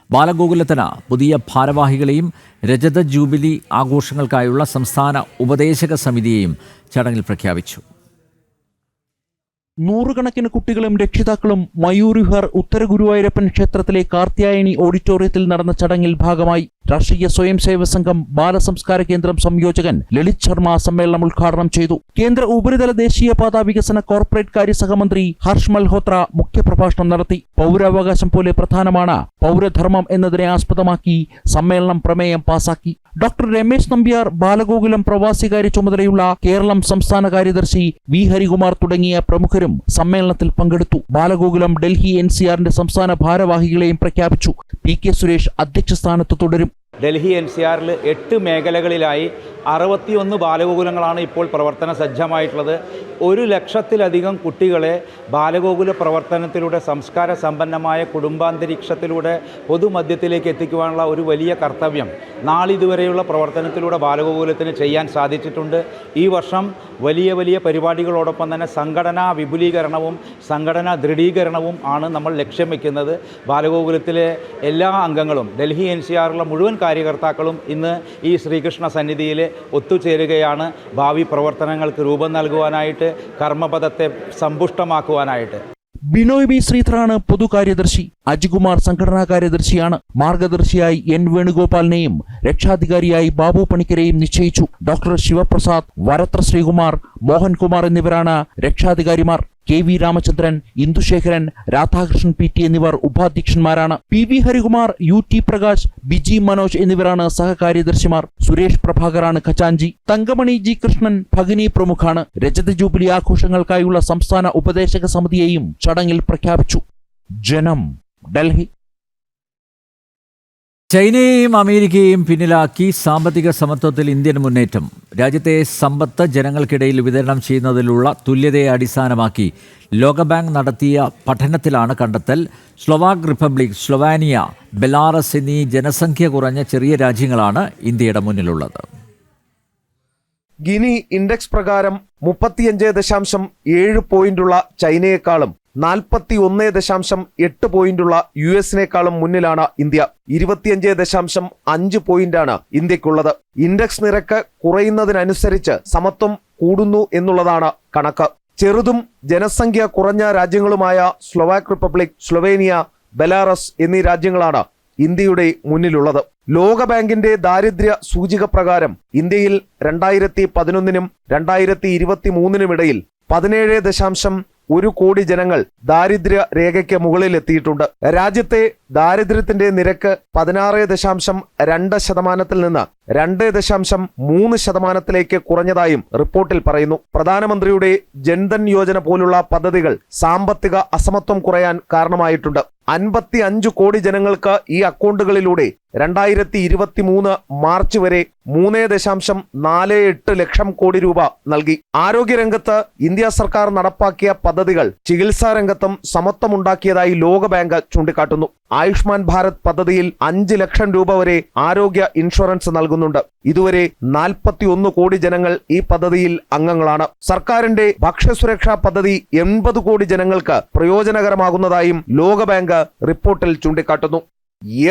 [SPEAKER 1] ബാലഗോകുലത്തിന് പുതിയ ഭാരവാഹികളെയും രജത ജൂബിലി ആഘോഷങ്ങൾക്കായുള്ള സംസ്ഥാന ഉപദേശക സമിതിയെയും ചടങ്ങിൽ പ്രഖ്യാപിച്ചു.
[SPEAKER 10] നൂറുകണക്കിന് കുട്ടികളും രക്ഷിതാക്കളും മയൂർ വിഹാർ ഉത്തര ഗുരുവായൂരപ്പൻ ക്ഷേത്രത്തിലെ കാർത്യായനി ഓഡിറ്റോറിയത്തിൽ നടന്ന ചടങ്ങിൽ ഭാഗമായി. രാഷ്ട്രീയ സ്വയം സേവക സംഘം ബാലസംസ്കാര കേന്ദ്രം സംയോജകൻ ലളിത് ശർമ്മ സമ്മേളനം ഉദ്ഘാടനം ചെയ്തു. കേന്ദ്ര ഉപരിതല ദേശീയപാത വികസന കോർപ്പറേറ്റ് കാര്യ സഹമന്ത്രി ഹർഷ് മൽഹോത്ര മുഖ്യപ്രഭാഷണം നടത്തി. പൗരാവകാശം പോലെ പ്രധാനമാണ് പൗരധർമ്മം എന്നതിനെ ആസ്പദമാക്കി സമ്മേളനം പ്രമേയം പാസാക്കി. ഡോക്ടർ രമേശ് നമ്പ്യാർ, ബാലഗോകുലം പ്രവാസികാര്യ ചുമതലയുള്ള കേരളം സംസ്ഥാന കാര്യദർശി വി ഹരികുമാർ തുടങ്ങിയ പ്രമുഖരും സമ്മേളനത്തിൽ പങ്കെടുത്തു. ബാലഗോകുലം ഡൽഹി NCRന്റെ സംസ്ഥാന ഭാരവാഹികളെയും പ്രഖ്യാപിച്ചു. PK സുരേഷ് അധ്യക്ഷ സ്ഥാനത്ത് തുടരും.
[SPEAKER 12] ഡൽഹി NCRൽ 8 മേഖലകളിലായി 61 ബാലഗോകുലങ്ങളാണ് ഇപ്പോൾ പ്രവർത്തന സജ്ജമായിട്ടുള്ളത്. 1 ലക്ഷത്തിലധികം കുട്ടികളെ ബാലഗോകുല പ്രവർത്തനത്തിലൂടെ സംസ്കാര സമ്പന്നമായ കുടുംബാന്തരീക്ഷത്തിലൂടെ പൊതുമധ്യത്തിലേക്ക് എത്തിക്കുവാനുള്ള ഒരു വലിയ കർത്തവ്യം നാളിതുവരെയുള്ള പ്രവർത്തനത്തിലൂടെ ബാലഗോകുലത്തിന് ചെയ്യാൻ സാധിച്ചിട്ടുണ്ട്. ഈ വർഷം വലിയ വലിയ പരിപാടികളോടൊപ്പം തന്നെ സംഘടനാ വിപുലീകരണവും സംഘടനാ ദൃഢീകരണവും ആണ് നമ്മൾ ലക്ഷ്യം വയ്ക്കുന്നത്. ബാലഗോകുലത്തിലെ എല്ലാ അംഗങ്ങളും ഡൽഹി NCRലുള്ള മുഴുവൻ കാര്യകർത്താക്കളും ഇന്ന് ഈ ശ്രീകൃഷ്ണ സന്നിധിയിൽ ഒത്തുചേരുകയാണ്. ഭാവി പ്രവർത്തനങ്ങൾക്ക് രൂപം നൽകുവാനായിട്ട്, കർമ്മപദത്തെ സമ്പുഷ്ടമാക്കുവാനായിട്ട്.
[SPEAKER 10] ബിനോയ് ബി ശ്രീധറാണ് പൊതുകാര്യദർശി. അജികുമാർ സംഘടനാ കാര്യദർശിയാണ്. മാർഗദർശിയായി N വേണുഗോപാലിനെയും രക്ഷാധികാരിയായി ബാബു പണിക്കരെയും നിശ്ചയിച്ചു. ഡോക്ടർ ശിവപ്രസാദ്, വരത്ര ശ്രീകുമാർ, മോഹൻകുമാർ എന്നിവരാണ് രക്ഷാധികാരിമാർ. KV രാമചന്ദ്രൻ, ഇന്ദുശേഖരൻ, രാധാകൃഷ്ണൻ PT എന്നിവർ ഉപാധ്യക്ഷന്മാരാണ്. PV ഹരികുമാർ, UT പ്രകാശ്, ബിജി മനോജ് എന്നിവരാണ് സഹകാര്യദർശിമാർ. സുരേഷ് പ്രഭാകറാണ് ഖജാൻജി. തങ്കമണി G കൃഷ്ണൻ ഭഗിനി പ്രമുഖാണ്. രജത ജൂബിലി ആഘോഷങ്ങൾക്കായുള്ള സംസ്ഥാന ഉപദേശക സമിതിയെയും ചടങ്ങിൽ പ്രഖ്യാപിച്ചു. ജനം, ഡൽഹി.
[SPEAKER 1] ചൈനയെയും അമേരിക്കയെയും പിന്നിലാക്കി സാമ്പത്തിക സമത്വത്തിൽ ഇന്ത്യൻ മുന്നേറ്റം. രാജ്യത്തെ സമ്പത്ത് ജനങ്ങൾക്കിടയിൽ വിതരണം ചെയ്യുന്നതിലുള്ള തുല്യതയെ അടിസ്ഥാനമാക്കി ലോകബാങ്ക് നടത്തിയ പഠനത്തിലാണ് കണ്ടെത്തൽ. സ്ലൊവാക് റിപ്പബ്ലിക്, സ്ലൊവാനിയ, ബെലാറസ് എന്നീ ജനസംഖ്യ കുറഞ്ഞ ചെറിയ രാജ്യങ്ങളാണ് ഇന്ത്യയുടെ മുന്നിലുള്ളത്.
[SPEAKER 13] ഗിനി ഇൻഡെക്സ് പ്രകാരം 35.7 പോയിന്റുള്ള ചൈനയെക്കാളും 41.8 പോയിന്റുള്ള US-നേക്കാളും മുന്നിലാണ് ഇന്ത്യ. 25.5 പോയിന്റാണ് ഇന്ത്യക്കുള്ളത്. ഇൻഡെക്സ് നിരക്ക് കുറയുന്നതിനനുസരിച്ച് സമത്വം കൂടുന്നു എന്നുള്ളതാണ് കണക്ക്. ചെറുതും ജനസംഖ്യ കുറഞ്ഞ രാജ്യങ്ങളുമായ സ്ലൊവാക് റിപ്പബ്ലിക്, സ്ലൊവേനിയ, ബെലാറസ് എന്നീ രാജ്യങ്ങളാണ് ഇന്ത്യയുടെ മുന്നിലുള്ളത്. ലോകബാങ്കിന്റെ ദാരിദ്ര്യ സൂചിക പ്രകാരം ഇന്ത്യയിൽ 2011 2023 ഇടയിൽ 17.1 കോടി ജനങ്ങൾ ദാരിദ്ര്യ രേഖയ്ക്ക് മുകളിലെത്തിയിട്ടുണ്ട്. രാജ്യത്തെ ദാരിദ്ര്യത്തിന്റെ നിരക്ക് 16.2% നിന്ന് 2.3% കുറഞ്ഞതായും റിപ്പോർട്ടിൽ പറയുന്നു. പ്രധാനമന്ത്രിയുടെ ജൻധൻ യോജന പോലുള്ള പദ്ധതികൾ സാമ്പത്തിക അസമത്വം കുറയാൻ കാരണമായിട്ടുണ്ട്. 55 കോടി ജനങ്ങൾക്ക് ഈ അക്കൗണ്ടുകളിലൂടെ 2023 മാർച്ച് വരെ 3.48 ലക്ഷം കോടി രൂപ നൽകി. ആരോഗ്യരംഗത്ത് ഇന്ത്യ സർക്കാർ നടപ്പാക്കിയ പദ്ധതികൾ ചികിത്സാ രംഗത്തും സമത്വമുണ്ടാക്കിയതായി ലോകബാങ്ക് ചൂണ്ടിക്കാട്ടുന്നു. ആയുഷ്മാൻ ഭാരത് പദ്ധതിയിൽ 5 ലക്ഷം രൂപ വരെ ആരോഗ്യ ഇൻഷുറൻസ് നൽകുന്നുണ്ട്. ഇതുവരെ 41 കോടി ജനങ്ങൾ ഈ പദ്ധതിയിൽ അംഗങ്ങളാണ്. സർക്കാരിന്റെ ഭക്ഷ്യസുരക്ഷാ പദ്ധതി 80 കോടി ജനങ്ങൾക്ക് പ്രയോജനകരമാകുന്നതായും ലോകബാങ്ക് റിപ്പോർട്ടിൽ ചൂണ്ടിക്കാട്ടുന്നു.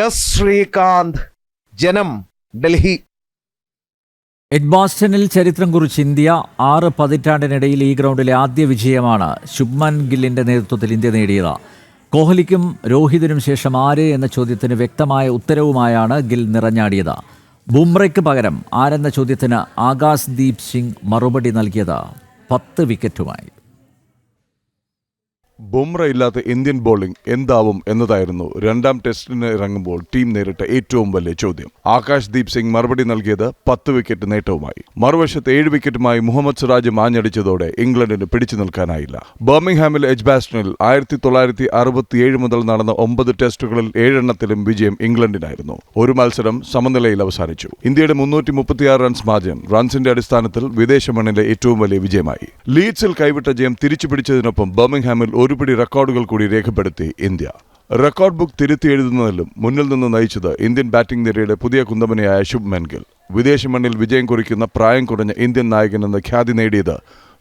[SPEAKER 13] എസ് ശ്രീകാന്ത്, ജനം, ഡൽഹി.
[SPEAKER 1] എഡ്ബാസ്റ്റണിൽ ചരിത്രം കുറിച്ച് ഇന്ത്യ 6 പതിറ്റാണ്ടിനിടയിൽ ഈ ഗ്രൗണ്ടിലെ ആദ്യ വിജയമാണ് ശുഭ്മാൻ ഗില്ലിന്റെ നേതൃത്വത്തിൽ ഇന്ത്യ നേടിയത്. കോഹ്ലിക്കും രോഹിതിനും ശേഷം ആര് എന്ന ചോദ്യത്തിന് വ്യക്തമായ ഉത്തരവുമായാണ് ഗിൽ നിറഞ്ഞാടിയത്. ബുംറയ്ക്ക് പകരം ആരെന്ന ചോദ്യത്തിന് ആകാശ് ദീപ് സിംഗ് മറുപടി നൽകിയത് 10 വിക്കറ്റുമായി.
[SPEAKER 14] ബുംറ ഇല്ലാത്ത ഇന്ത്യൻ ബോളിംഗ് എന്താവും എന്നതായിരുന്നു രണ്ടാം ടെസ്റ്റിന് ഇറങ്ങുമ്പോൾ ടീം നേരിട്ട ഏറ്റവും വലിയ ചോദ്യം. ആകാശ് ദീപ് സിംഗ് മറുപടി നൽകിയത് 10 വിക്കറ്റ് നേട്ടവുമായി. മറുവശത്ത് 7 വിക്കറ്റുമായി മുഹമ്മദ് സിറാജ് മാഞ്ഞടിച്ചതോടെ ഇംഗ്ലണ്ടിന് പിടിച്ചു നിൽക്കാനായില്ല. ബർമിംഗ്ഹാമിൽ എഡ്ജ്ബാസ്റ്റണിൽ 1967 മുതൽ നടന്ന 9 ടെസ്റ്റുകളിൽ 7 വിജയം ഇംഗ്ലണ്ടിനായിരുന്നു. ഒരു മത്സരം സമനിലയിൽ അവസാനിച്ചു. ഇന്ത്യയുടെ 336 റൺസ് മാർജിൻ റൺസിന്റെ അടിസ്ഥാനത്തിൽ വിദേശ മണ്ണിലെ ഏറ്റവും വലിയ വിജയമായി. ലീഡ്സിൽ കൈവിട്ട ജയം തിരിച്ചുപിടിച്ചതിനൊപ്പം ബർമിംഗ്ഹാമിൽ ഒരുപിടി റെക്കോർഡുകൾ കൂടി രേഖപ്പെടുത്തി ഇന്ത്യ. റെക്കോർഡ് ബുക്ക് തിരുത്തി എഴുതുന്നതിലും മുന്നിൽ നിന്ന് നയിച്ചത് ഇന്ത്യൻ ബാറ്റിംഗ് നിരയുടെ പുതിയ കുന്തമനയായ ശുഭ്മാൻ ഗിൽ. വിദേശ മണ്ണിൽ വിജയം കുറിക്കുന്ന പ്രായം കുറഞ്ഞ ഇന്ത്യൻ നായകൻ എന്ന ഖ്യാതി നേടിയത്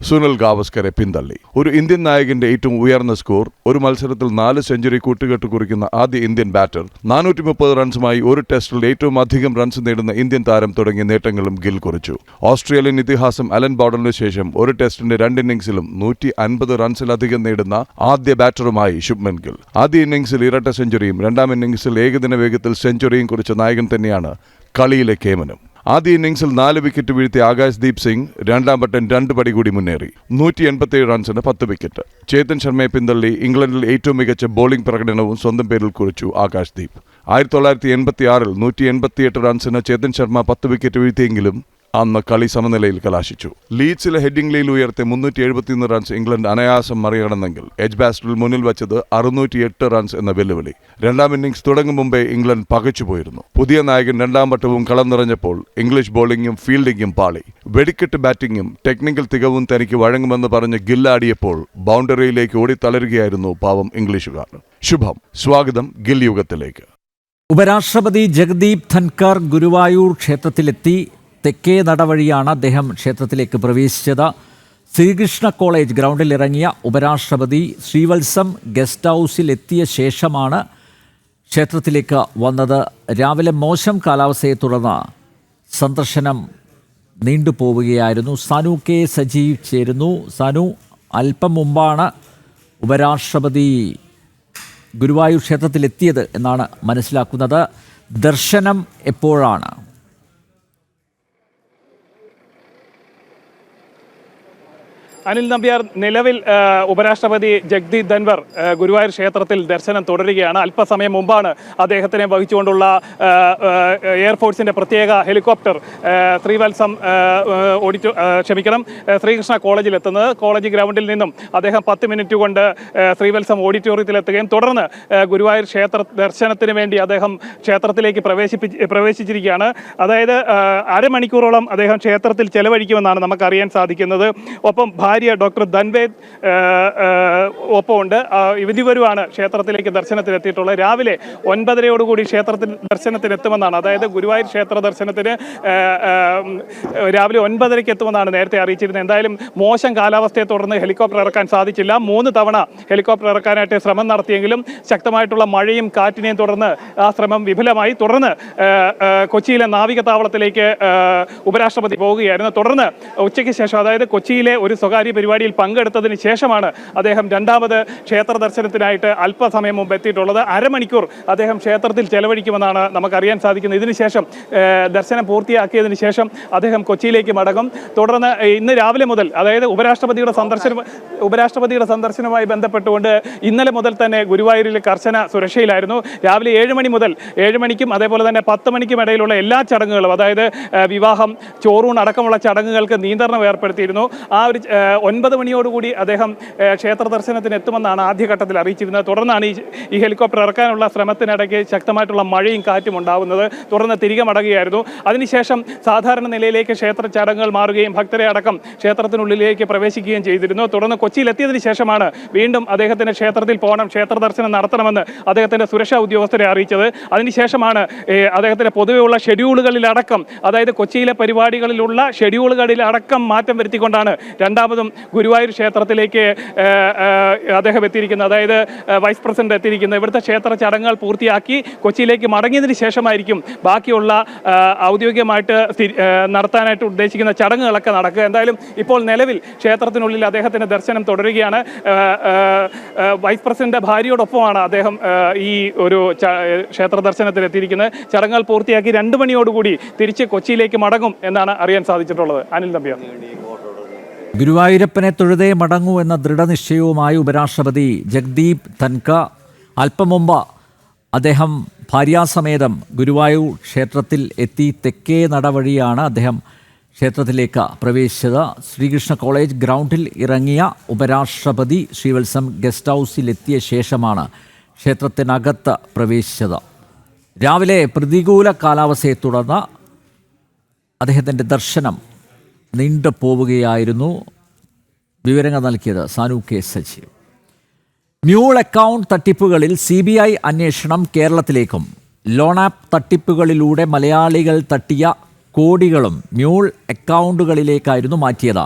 [SPEAKER 14] സുനിൽ ഗാവസ്കറെ പിന്തള്ളി. ഒരു ഇന്ത്യൻ നായകന്റെ ഏറ്റവും ഉയർന്ന സ്കോർ, ഒരു മത്സരത്തിൽ 4 സെഞ്ചുറി കൂട്ടുകെട്ട് കുറിക്കുന്ന ആദ്യ ഇന്ത്യൻ ബാറ്റർ, 430 റൺസുമായി ഒരു ടെസ്റ്റിൽ ഏറ്റവും അധികം റൺസ് നേടുന്ന ഇന്ത്യൻ താരം തുടങ്ങിയ നേട്ടങ്ങളും ഗിൽ കുറിച്ചു. ഓസ്ട്രേലിയൻ ഇതിഹാസം അലൻ ബോർഡറിന് ശേഷം ഒരു ടെസ്റ്റിന്റെ 2 ഇന്നിംഗ്സിലും 150 റൺസിലധികം നേടുന്ന ആദ്യ ബാറ്ററുമായി ശുഭ്മാൻ ഗിൽ. ആദ്യ ഇന്നിംഗ്സിൽ ഇരട്ട സെഞ്ചുറിയും രണ്ടാം ഇന്നിംഗ്സിൽ ഏകദിന വേഗത്തിൽ സെഞ്ചുറിയും കുറിച്ച നായകൻ തന്നെയാണ് കളിയിലെ കേമനും. ആദ്യ ഇന്നിംഗ്സിൽ 4 വിക്കറ്റ് വീഴ്ത്തിയ ആകാശ് ദീപ് സിംഗ് രണ്ടാം വട്ടം 2 പടി കൂടി മുന്നേറി. 187 റൺസിന് 10 വിക്കറ്റ്. ചേതൻ ശർമ്മയെ പിന്തള്ളി ഇംഗ്ലണ്ടിൽ ഏറ്റവും മികച്ച ബോളിംഗ് പ്രകടനവും സ്വന്തം പേരിൽ കുറിച്ചു ആകാശ് ദീപ്. 1986 188 റൺസിന് ചേതൻ ശർമ്മ 10 വിക്കറ്റ് വീഴ്ത്തിയെങ്കിലും അന്ന് കളി സമനിലയിൽ കലാശിച്ചു. ലീഡ്സിലെ ഹെഡിംഗ് ഉയർത്തി 371 റൺസ് ഇംഗ്ലണ്ട് അനായാസം മറികടന്നെങ്കിൽ എഡ്ജ്ബാസ്റ്റണിൽ മുന്നിൽ വച്ചത് 608 റൺസ് എന്ന വെല്ലുവിളി. രണ്ടാം ഇന്നിംഗ്സ് തുടങ്ങും മുമ്പേ ഇംഗ്ലണ്ട് പകച്ചുപോയിരുന്നു. പുതിയ നായകൻ രണ്ടാം വട്ടവും കളം നിറഞ്ഞപ്പോൾ ഇംഗ്ലീഷ് ബോളിംഗും ഫീൽഡിംഗും പാളി. വെടിക്കെട്ട് ബാറ്റിംഗും ടെക്നിക്കൽ തികവും തനിക്ക് വഴങ്ങുമെന്ന് പറഞ്ഞ് ഗില്ലാടിയപ്പോൾ ബൗണ്ടറിയിലേക്ക് ഓടിത്തളരുകയായിരുന്നു പാവം ഇംഗ്ലീഷുകാർ. ശുഭം സ്വാഗതം ഗിൽ യുഗത്തിലേക്ക്.
[SPEAKER 1] ഉപരാഷ്ട്രപതി ജഗദീപ് ധൻകർ ഗുരുവായൂർ ക്ഷേത്രത്തിലെത്തി. തെക്കേ നടവഴിയാണ് അദ്ദേഹം ക്ഷേത്രത്തിലേക്ക് പ്രവേശിച്ചത്. ശ്രീകൃഷ്ണ കോളേജ് ഗ്രൗണ്ടിൽ ഇറങ്ങിയ ഉപരാഷ്ട്രപതി ശ്രീവത്സം ഗസ്റ്റ് ഹൗസിൽ എത്തിയ ശേഷമാണ് ക്ഷേത്രത്തിലേക്ക് വന്നത്. രാവിലെ മോശം കാലാവസ്ഥയെ തുടർന്ന് സന്ദർശനം നീണ്ടുപോവുകയായിരുന്നു. സാനു കെ സജീവ് ചേരുന്നു. സാനു, അല്പം മുമ്പാണ് ഉപരാഷ്ട്രപതി ഗുരുവായൂർ ക്ഷേത്രത്തിലെത്തിയത് എന്നാണ് മനസ്സിലാക്കുന്നത്. ദർശനം എപ്പോഴാണ്?
[SPEAKER 2] അനിൽ നമ്പ്യാർ, നിലവിൽ ഉപരാഷ്ട്രപതി ജഗദീപ് ധൻവർ ഗുരുവായൂർ ക്ഷേത്രത്തിൽ ദർശനം തുടരുകയാണ്. അല്പസമയം മുമ്പാണ് അദ്ദേഹത്തിനെ വഹിച്ചുകൊണ്ടുള്ള എയർഫോഴ്സിന്റെ പ്രത്യേക ഹെലികോപ്റ്റർ ശ്രീവത്സം ശ്രീകൃഷ്ണ കോളേജിലെത്തുന്നത്. കോളേജ് ഗ്രൗണ്ടിൽ നിന്നും അദ്ദേഹം 10 മിനിറ്റ് കൊണ്ട് ശ്രീവത്സം ഓഡിറ്റോറിയത്തിലെത്തുകയും തുടർന്ന് ഗുരുവായൂർ ക്ഷേത്ര ദർശനത്തിന് വേണ്ടി അദ്ദേഹം ക്ഷേത്രത്തിലേക്ക് പ്രവേശിച്ചിരിക്കുകയാണ്. അതായത് അരമണിക്കൂറോളം അദ്ദേഹം ക്ഷേത്രത്തിൽ ചെലവഴിക്കുമെന്നാണ് നമുക്കറിയാൻ സാധിക്കുന്നത്. ഒപ്പം ഭാര്യ ഡോക്ടർ ധൻവേദ് ഒപ്പമുണ്ട്. ഇരുവരുമാണ് ക്ഷേത്രത്തിലേക്ക് ദർശനത്തിനെത്തിയിട്ടുള്ളത്. രാവിലെ 9:30 ക്ഷേത്രത്തിൽ ദർശനത്തിനെത്തുമെന്നാണ്, അതായത് ഗുരുവായൂർ ക്ഷേത്ര ദർശനത്തിന് രാവിലെ 9:30 എത്തുമെന്നാണ് നേരത്തെ അറിയിച്ചിരുന്നത്. എന്തായാലും മോശം കാലാവസ്ഥയെ തുടർന്ന് ഹെലികോപ്റ്റർ ഇറക്കാൻ സാധിച്ചില്ല. 3 തവണ ഹെലികോപ്റ്റർ ഇറക്കാനായിട്ട് ശ്രമം നടത്തിയെങ്കിലും ശക്തമായിട്ടുള്ള മഴയും കാറ്റിനെയും തുടർന്ന് ആ ശ്രമം വിഫലമായി. തുടർന്ന് കൊച്ചിയിലെ നാവികതാവളത്തിലേക്ക് ഉപരാഷ്ട്രപതി പോവുകയായിരുന്നു. തുടർന്ന് ഉച്ചയ്ക്ക് ശേഷം, അതായത് കൊച്ചിയിലെ ഒരു സ്വകാര്യ പരിപാടിയിൽ പങ്കെടുത്തതിന് ശേഷമാണ് അദ്ദേഹം രണ്ടാമത് ക്ഷേത്ര ദർശനത്തിനായിട്ട് അല്പസമയം മുമ്പ് എത്തിയിട്ടുള്ളത്. അരമണിക്കൂർ അദ്ദേഹം ക്ഷേത്രത്തിൽ ചെലവഴിക്കുമെന്നാണ് നമുക്കറിയാൻ സാധിക്കുന്നത്. ഇതിനുശേഷം ദർശനം പൂർത്തിയാക്കിയതിന് ശേഷം അദ്ദേഹം കൊച്ചിയിലേക്ക് മടങ്ങും. തുടർന്ന് ഇന്ന് രാവിലെ മുതൽ, അതായത് ഉപരാഷ്ട്രപതിയുടെ സന്ദർശനവുമായി ബന്ധപ്പെട്ടുകൊണ്ട് ഇന്നലെ മുതൽ തന്നെ ഗുരുവായൂരിൽ കർശന സുരക്ഷയിലായിരുന്നു. രാവിലെ 7 മണി മുതൽ 7 മണിക്കും അതേപോലെ തന്നെ 10 മണിക്കും ഇടയിലുള്ള എല്ലാ ചടങ്ങുകളും, അതായത് വിവാഹം, ചോറൂൺ അടക്കമുള്ള ചടങ്ങുകൾക്ക് നിയന്ത്രണം ഏർപ്പെടുത്തിയിരുന്നു. ആ ഒരു 9 മണിയോടുകൂടി അദ്ദേഹം ക്ഷേത്ര ദർശനത്തിന് എത്തുമെന്നാണ് ആദ്യഘട്ടത്തിൽ അറിയിച്ചിരുന്നത്. തുടർന്നാണ് ഈ ഹെലികോപ്റ്റർ ഇറക്കാനുള്ള ശ്രമത്തിനിടയ്ക്ക് ശക്തമായിട്ടുള്ള മഴയും കാറ്റും ഉണ്ടാകുന്നത്. തുടർന്ന് തിരികെ മടങ്ങുകയായിരുന്നു. അതിനുശേഷം സാധാരണ നിലയിലേക്ക് ക്ഷേത്ര ചടങ്ങുകൾ മാറുകയും ഭക്തരെ അടക്കം ക്ഷേത്രത്തിനുള്ളിലേക്ക് പ്രവേശിക്കുകയും ചെയ്തിരുന്നു. തുടർന്ന് കൊച്ചിയിലെത്തിയതിനു ശേഷമാണ് വീണ്ടും അദ്ദേഹത്തിന് ക്ഷേത്രത്തിൽ പോകണം, ക്ഷേത്ര ദർശനം നടത്തണമെന്ന് അദ്ദേഹത്തിന്റെ സുരക്ഷാ ഉദ്യോഗസ്ഥരെ അറിയിച്ചത്. അതിനുശേഷമാണ് അദ്ദേഹത്തിന്റെ പൊതുവെയുള്ള ഷെഡ്യൂളുകളിലടക്കം, അതായത് കൊച്ചിയിലെ പരിപാടികളിലുള്ള ഷെഡ്യൂളുകളിലടക്കം മാറ്റം വരുത്തിക്കൊണ്ടാണ് രണ്ടാമത്
[SPEAKER 15] രണ്ടാമതും ഗുരുവായൂർ ക്ഷേത്രത്തിലേക്ക് അദ്ദേഹം എത്തിയിരിക്കുന്നത്, അതായത് വൈസ് പ്രസിഡന്റ് എത്തിയിരിക്കുന്നത്. ഇവിടുത്തെ ക്ഷേത്ര ചടങ്ങുകൾ പൂർത്തിയാക്കി കൊച്ചിയിലേക്ക് മടങ്ങിയതിന് ശേഷമായിരിക്കും ബാക്കിയുള്ള ഔദ്യോഗികമായിട്ട് നടത്താനായിട്ട് ഉദ്ദേശിക്കുന്ന ചടങ്ങുകളൊക്കെ നടക്കുക. എന്തായാലും ഇപ്പോൾ നിലവിൽ ക്ഷേത്രത്തിനുള്ളിൽ അദ്ദേഹത്തിന്റെ ദർശനം തുടരുകയാണ്. വൈസ് പ്രസിഡന്റ് ഭാര്യയോടൊപ്പമാണ് അദ്ദേഹം ഈ ഒരു ക്ഷേത്ര ദർശനത്തിൽ എത്തിയിരിക്കുന്നത്. ചടങ്ങുകൾ പൂർത്തിയാക്കി 2 മണിയോടുകൂടി തിരിച്ച് കൊച്ചിയിലേക്ക് മടങ്ങും എന്നാണ് അറിയാൻ സാധിച്ചിട്ടുള്ളത്. അനിൽ നമ്പ്യാർ.
[SPEAKER 1] ഗുരുവായൂരപ്പനെ തൊഴുതേ മടങ്ങൂ എന്ന ദൃഢനിശ്ചയവുമായി ഉപരാഷ്ട്രപതി ജഗ്ദീപ് ധൻഖ അല്പം മുമ്പ് അദ്ദേഹം ഭാര്യാസമേതം ഗുരുവായൂർ ക്ഷേത്രത്തിൽ എത്തി. തെക്കേ നടവഴിയാണ് അദ്ദേഹം ക്ഷേത്രത്തിലേക്ക് പ്രവേശിച്ചത്. ശ്രീകൃഷ്ണ കോളേജ് ഗ്രൗണ്ടിൽ ഇറങ്ങിയ ഉപരാഷ്ട്രപതി ശ്രീവത്സം ഗസ്റ്റ് ഹൗസിലെത്തിയ ശേഷമാണ് ക്ഷേത്രത്തിനകത്ത് പ്രവേശിച്ചത്. രാവിലെ പ്രതികൂല കാലാവസ്ഥയെ തുടർന്ന് അദ്ദേഹത്തിൻ്റെ ദർശനം നീണ്ടുപോവുകയായിരുന്നു. വിവരങ്ങൾ നൽകിയത് Sanu K Sajeev. Mule account തട്ടിപ്പുകളിൽ CBI അന്വേഷണം കേരളത്തിലേക്കും. ലോൺ ആപ്പ് തട്ടിപ്പുകളിലൂടെ മലയാളികൾ തട്ടിയ കോടികളും മ്യൂൾ അക്കൗണ്ടുകളിലേക്കായിരുന്നു മാറ്റിയത്.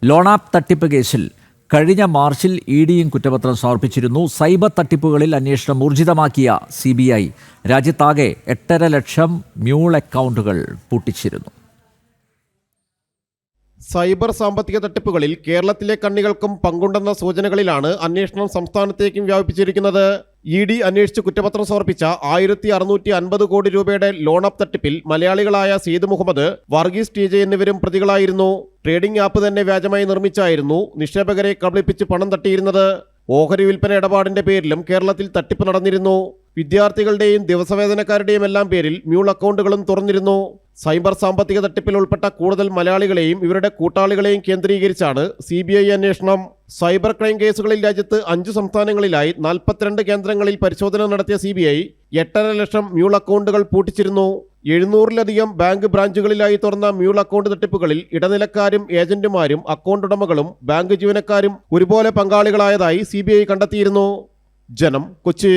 [SPEAKER 1] ലോൺ ആപ്പ് തട്ടിപ്പ് കേസിൽ കഴിഞ്ഞ മാർച്ചിൽ EDയും കുറ്റപത്രം സമർപ്പിച്ചിരുന്നു. സൈബർ തട്ടിപ്പുകളിൽ അന്വേഷണം ഊർജിതമാക്കിയ CBI രാജ്യത്താകെ 8.5 ലക്ഷം മ്യൂൾ അക്കൗണ്ടുകൾ പൂട്ടിച്ചിരുന്നു.
[SPEAKER 16] സൈബർ സാമ്പത്തിക തട്ടിപ്പുകളിൽ കേരളത്തിലെ കണ്ണികൾക്കും പങ്കുണ്ടെന്ന സൂചനകളിലാണ് അന്വേഷണം സംസ്ഥാനത്തേക്കും വ്യാപിപ്പിച്ചിരിക്കുന്നത്. ED അന്വേഷിച്ച് കുറ്റപത്രം സമർപ്പിച്ച 1650 കോടി രൂപയുടെ ലോൺ ആപ്പ് തട്ടിപ്പിൽ മലയാളികളായ സെയ്ദ് മുഹമ്മദ്, വർഗീസ് TJ എന്നിവരും പ്രതികളായിരുന്നു. ട്രേഡിംഗ് ആപ്പ് തന്നെ വ്യാജമായി നിർമ്മിച്ചായിരുന്നു നിക്ഷേപകരെ കബളിപ്പിച്ച് പണം തട്ടിയിരുന്നത്. ഓഹരി വിൽപ്പന ഇടപാടിന്റെ പേരിലും കേരളത്തിൽ തട്ടിപ്പ് നടന്നിരുന്നു. വിദ്യാർത്ഥികളുടെയും ദിവസവേതനക്കാരുടെയും എല്ലാം പേരിൽ മ്യൂൾ അക്കൗണ്ടുകളും തുറന്നിരുന്നു. സൈബർ സാമ്പത്തിക തട്ടിപ്പിൽ ഉൾപ്പെട്ട കൂടുതൽ മലയാളികളെയും ഇവരുടെ കൂട്ടാളികളെയും കേന്ദ്രീകരിച്ചാണ് CBI അന്വേഷണം. സൈബർ ക്രൈം കേസുകളിൽ രാജ്യത്ത് 5 സംസ്ഥാനങ്ങളിലായി 42 കേന്ദ്രങ്ങളിൽ പരിശോധന നടത്തിയ CBI 8.5 ലക്ഷം മ്യൂൾ അക്കൗണ്ടുകൾ പൂട്ടിച്ചിരുന്നു. 700-ലധികം ബാങ്ക് ബ്രാഞ്ചുകളിലായി തുറന്ന മ്യൂൾ അക്കൗണ്ട് തട്ടിപ്പുകളിൽ ഇടനിലക്കാരും ഏജന്റുമാരും അക്കൗണ്ട് ഉടമകളും ബാങ്ക് ജീവനക്കാരും ഒരുപോലെ പങ്കാളികളായതായി CBI കണ്ടെത്തിയിരുന്നു. ജനം, കൊച്ചി.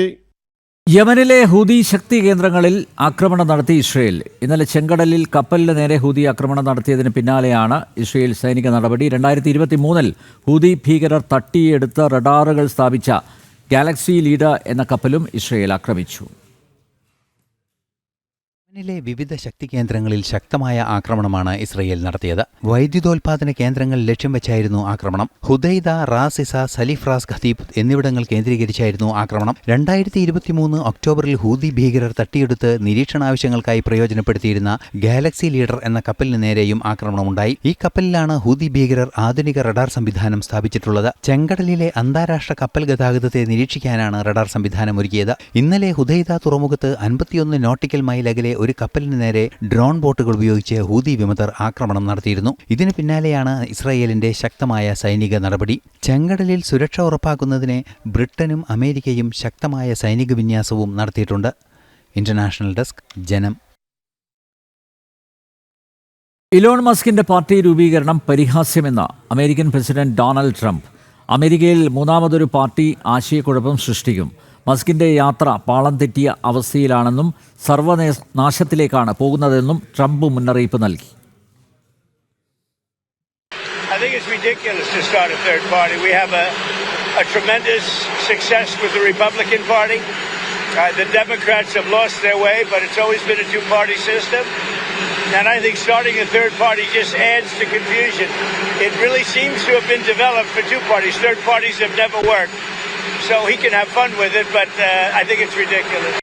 [SPEAKER 1] യമനിലെ ഹൂതി ശക്തി കേന്ദ്രങ്ങളിൽ ആക്രമണം നടത്തി ഇസ്രയേൽ. ഇന്നലെ ചെങ്കടലിൽ കപ്പലിന് നേരെ ഹൂതി ആക്രമണം നടത്തിയതിന് പിന്നാലെയാണ് ഇസ്രയേൽ സൈനിക നടപടി. 2023 ഹൂതി ഭീകരർ തട്ടിയെടുത്ത് റഡാറുകൾ സ്ഥാപിച്ച ഗാലക്സി ലീഡർ എന്ന കപ്പലും ഇസ്രയേൽ ആക്രമിച്ചു.
[SPEAKER 11] യമനിലെ വിവിധ ശക്തി കേന്ദ്രങ്ങളിൽ ശക്തമായ ആക്രമണമാണ് ഇസ്രയേൽ നടത്തിയത്. വൈദ്യുതോൽപാദന കേന്ദ്രങ്ങൾ ലക്ഷ്യം വെച്ചായിരുന്നു ആക്രമണം. ഹുദൈദ, റാസിസ, സലിഫ്രാസ് ഖതീബ് എന്നിവിടങ്ങൾ കേന്ദ്രീകരിച്ചായിരുന്നു ആക്രമണം. 2023 ഒക്ടോബറിൽ ഹൂതി ഭീകരർ തട്ടിയെടുത്ത് നിരീക്ഷണാവശ്യങ്ങൾക്കായി പ്രയോജനപ്പെടുത്തിയിരുന്ന ഗാലക്സി ലീഡർ എന്ന കപ്പലിന് നേരെയും ആക്രമണമുണ്ടായി. ഈ കപ്പലിലാണ് ഹൂതി ഭീകരർ ആധുനിക റഡാർ സംവിധാനം സ്ഥാപിച്ചിട്ടുള്ളത്. ചെങ്കടലിലെ അന്താരാഷ്ട്ര കപ്പൽ ഗതാഗതത്തെ നിരീക്ഷിക്കാനാണ് റഡാർ സംവിധാനം ഒരുക്കിയത്. ഇന്നലെ ഹുദൈദ തുറമുഖത്ത് 51 നോട്ടിക്കൽ മൈൽ അകലെ ഒരു കപ്പലിന് നേരെ ഡ്രോൺ ബോട്ടുകൾ ഉപയോഗിച്ച് ഹൂതി വിമതർ ആക്രമണം നടത്തിയിരുന്നു. ഇതിന് പിന്നാലെയാണ് ഇസ്രായേലിന്റെ ശക്തമായ സൈനിക നടപടി. ചെങ്കടലിൽ സുരക്ഷ ഉറപ്പാക്കുന്നതിന് ബ്രിട്ടനും അമേരിക്കയും ശക്തമായ സൈനിക വിന്യാസവും നടത്തിയിട്ടുണ്ട്. ഇന്റർനാഷണൽ ഡെസ്ക്, ജനം.
[SPEAKER 1] ഇലോൺ മസ്കിന്റെ പാർട്ടി രൂപീകരണം പരിഹാസ്യമെന്ന് അമേരിക്കൻ പ്രസിഡന്റ് ഡൊണാൾഡ് ട്രംപ്. അമേരിക്കയിൽ മൂന്നാമതൊരു പാർട്ടി ആശയക്കുഴപ്പം സൃഷ്ടിക്കും. മസ്കിന്റെ യാത്ര പാളം തെറ്റിയ അവസ്ഥയിലാണെന്നും സർവനാശത്തിലേക്കാണ് പോകുന്നതെന്നും ട്രംപ് മുന്നറിയിപ്പ് നൽകി.
[SPEAKER 17] I think it's ridiculous to start a third party. We have a tremendous success with the Republican Party. The Democrats have lost their way, but it's always been a two-party system. And I think starting a third party just adds to confusion. It really seems to have been developed for two parties. Third parties have never worked. So he can have fun with it, but I think it's ridiculous.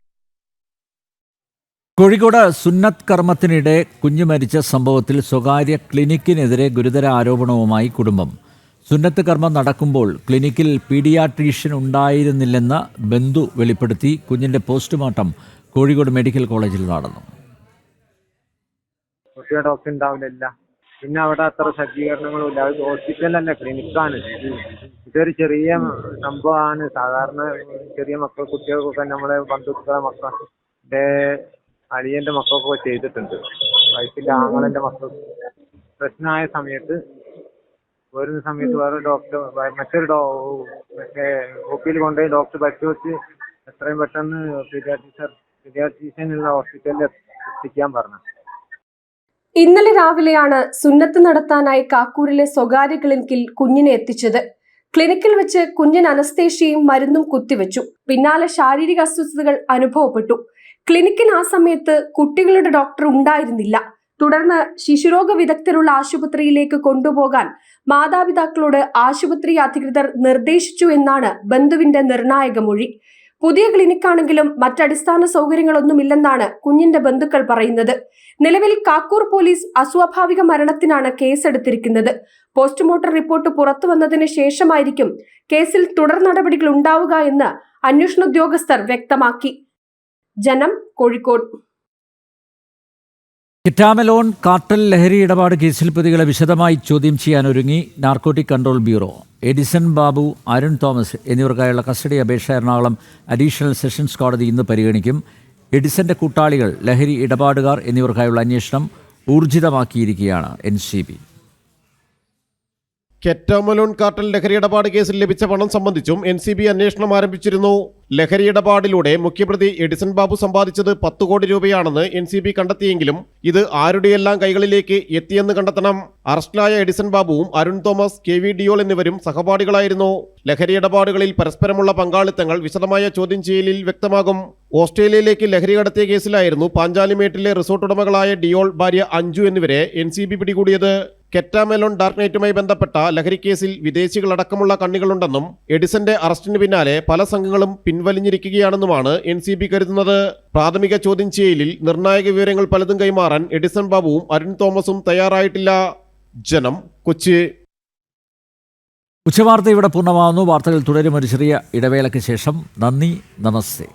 [SPEAKER 1] Kozhikode സുന്നത്ത് കർമ്മത്തിനിടെ കുഞ്ഞു മരിച്ച സംഭവത്തിൽ സ്വകാര്യ ക്ലിനിക്കിനെതിരെ ഗുരുതര ആരോപണവുമായി കുടുംബം. സുന്നത്ത് കർമ്മം നടക്കുമ്പോൾ ക്ലിനിക്കിൽ പീഡിയാട്രീഷ്യൻ ഉണ്ടായിരുന്നില്ലെന്ന് ബന്ധു വെളിപ്പെടുത്തി. കുഞ്ഞിന്റെ പോസ്റ്റ്മോർട്ടം കോഴിക്കോട് മെഡിക്കൽ കോളേജിൽ നടന്നു.
[SPEAKER 18] ഡോക്ടർ ഉണ്ടാവില്ല, പിന്നെ അവിടെ അത്ര സജ്ജീകരണങ്ങളും ഇല്ല. ഹോസ്പിറ്റലല്ല, ക്ലിനിക്കാണ്. ഇതൊരു ചെറിയ സംഭവമാണ്. സാധാരണ ചെറിയ മക്കൾ, കുട്ടികൾക്കൊക്കെ നമ്മളെ ബന്ധുക്കളെ മക്കളുടെ അളിയന്റെ മക്കൾക്കൊക്കെ ചെയ്തിട്ടുണ്ട്. വയസ്സിന്റെ ആങ്ങളന്റെ മക്കൾ പ്രശ്നമായ സമയത്ത് വരുന്ന സമയത്ത് വേറെ ഡോക്ടർ, മറ്റൊരു ഒപ്പിയിൽ കൊണ്ടുപോയി ഡോക്ടർ പരിശോധിച്ച് എത്രയും പെട്ടെന്ന് പീഡിയാട്രീഷ്യനുള്ള ഹോസ്പിറ്റലിൽ എത്തിക്കാൻ പറഞ്ഞു.
[SPEAKER 19] ഇന്നലെ രാവിലെയാണ് സുന്നത്ത് നടത്താനായി കാക്കൂരിലെ സ്വകാര്യ ക്ലിനിക്കിൽ കുഞ്ഞിനെ എത്തിച്ചത്. ക്ലിനിക്കിൽ വെച്ച് കുഞ്ഞിന് അനസ്തേഷ്യയും മരുന്നും കുത്തിവെച്ചു. പിന്നാലെ ശാരീരിക അസ്വസ്ഥതകൾ അനുഭവപ്പെട്ടു. ക്ലിനിക്കിൽ ആ സമയത്ത് കുട്ടികളുടെ ഡോക്ടർ ഉണ്ടായിരുന്നില്ല. തുടർന്ന് ശിശുരോഗ വിദഗ്ധരുള്ള ആശുപത്രിയിലേക്ക് കൊണ്ടുപോകാൻ മാതാപിതാക്കളോട് ആശുപത്രി അധികൃതർ നിർദ്ദേശിച്ചു എന്നാണ് ബന്ധുവിന്റെ നിർണായക മൊഴി. പുതിയ ക്ലിനിക്കാണെങ്കിലും മറ്റടിസ്ഥാന സൗകര്യങ്ങളൊന്നുമില്ലെന്നാണ് കുഞ്ഞിന്റെ ബന്ധുക്കൾ പറയുന്നത്. നിലവിൽ കാക്കൂർ പോലീസ് അസ്വാഭാവിക മരണത്തിനാണ് കേസെടുത്തിരിക്കുന്നത്. പോസ്റ്റ്മോർട്ടം റിപ്പോർട്ട് പുറത്തു വന്നതിന് ശേഷമായിരിക്കും കേസിൽ തുടർ നടപടികൾ ഉണ്ടാവുക എന്ന് അന്വേഷണ ഉദ്യോഗസ്ഥർ വ്യക്തമാക്കി. ജനം, കോഴിക്കോട്.
[SPEAKER 1] കിറ്റാമലോൺ കാർട്ടൽ ലഹരി ഇടപാട് കേസിൽ പ്രതികളെ വിശദമായി ചോദ്യം ചെയ്യാനൊരുങ്ങി narcotic control bureau. Edison Babu, Arun Thomas എന്നിവർക്കായുള്ള കസ്റ്റഡി അപേക്ഷ എറണാകുളം അഡീഷണൽ സെഷൻസ് കോടതി ഇന്ന് പരിഗണിക്കും. എഡിസന്റെ കൂട്ടാളികൾ, ലഹരി ഇടപാടുകാർ എന്നിവർക്കായുള്ള അന്വേഷണം ഊർജിതമാക്കിയിരിക്കുകയാണ് NCB.
[SPEAKER 16] കെറ്റാമലോൺ കാർട്ടൽ ലഹരി ഇടപാട് കേസിൽ ലഭിച്ച പണം സംബന്ധിച്ചും NCB അന്വേഷണം ആരംഭിച്ചിരുന്നു. ലഹരി ഇടപാടിലൂടെ മുഖ്യപ്രതി എഡിസൺ ബാബു സമ്പാദിച്ചത് 10 കോടി രൂപയാണെന്ന് NCB കണ്ടെത്തിയെങ്കിലും ഇത് ആരുടെയെല്ലാം കൈകളിലേക്ക് എത്തിയെന്ന് കണ്ടെത്തണം. അറസ്റ്റിലായ എഡിസൺ ബാബുവും അരുൺ തോമസ്, KV ഡിയോൾ എന്നിവരും സഹപാഠികളായിരുന്നു. ലഹരി ഇടപാടുകളിൽ പരസ്പരമുള്ള പങ്കാളിത്തങ്ങൾ വിശദമായ ചോദ്യം ചെയ്യലിൽ വ്യക്തമാകും. ഓസ്ട്രേലിയയിലേക്ക് ലഹരി കടത്തിയ കേസിലായിരുന്നു പാഞ്ചാലിമേട്ടിലെ റിസോർട്ട് ഉടമകളായ ഡിയോൾ, ഭാര്യ അഞ്ജു എന്നിവരെ NCB പിടികൂടിയത്. കെറ്റാമലോൺ ഡാർക്ക് നൈറ്റുമായി ബന്ധപ്പെട്ട ലഹരി കേസിൽ വിദേശികളടക്കമുള്ള കണ്ണികളുണ്ടെന്നും എഡിസന്റെ അറസ്റ്റിന് പിന്നാലെ പല സംഘങ്ങളും പിൻവലിഞ്ഞിരിക്കുകയാണെന്നുമാണ് NCB കരുതുന്നത്. പ്രാഥമിക ചോദ്യം ചെയ്യലിൽ നിർണായക വിവരങ്ങൾ പലതും കൈമാറാൻ എഡിസൺ ബാബുവും അരുൺ തോമസും തയ്യാറായിട്ടില്ല. ജനം, കൊച്ചി.
[SPEAKER 1] ഉച്ചവാർത്ത ഇവിടെ പൂർണ്ണമാകുന്നു. വാർത്തകൾ തുടരും ഒരു ചെറിയ ഇടവേളയ്ക്ക് ശേഷം. നന്ദി, നമസ്തേ.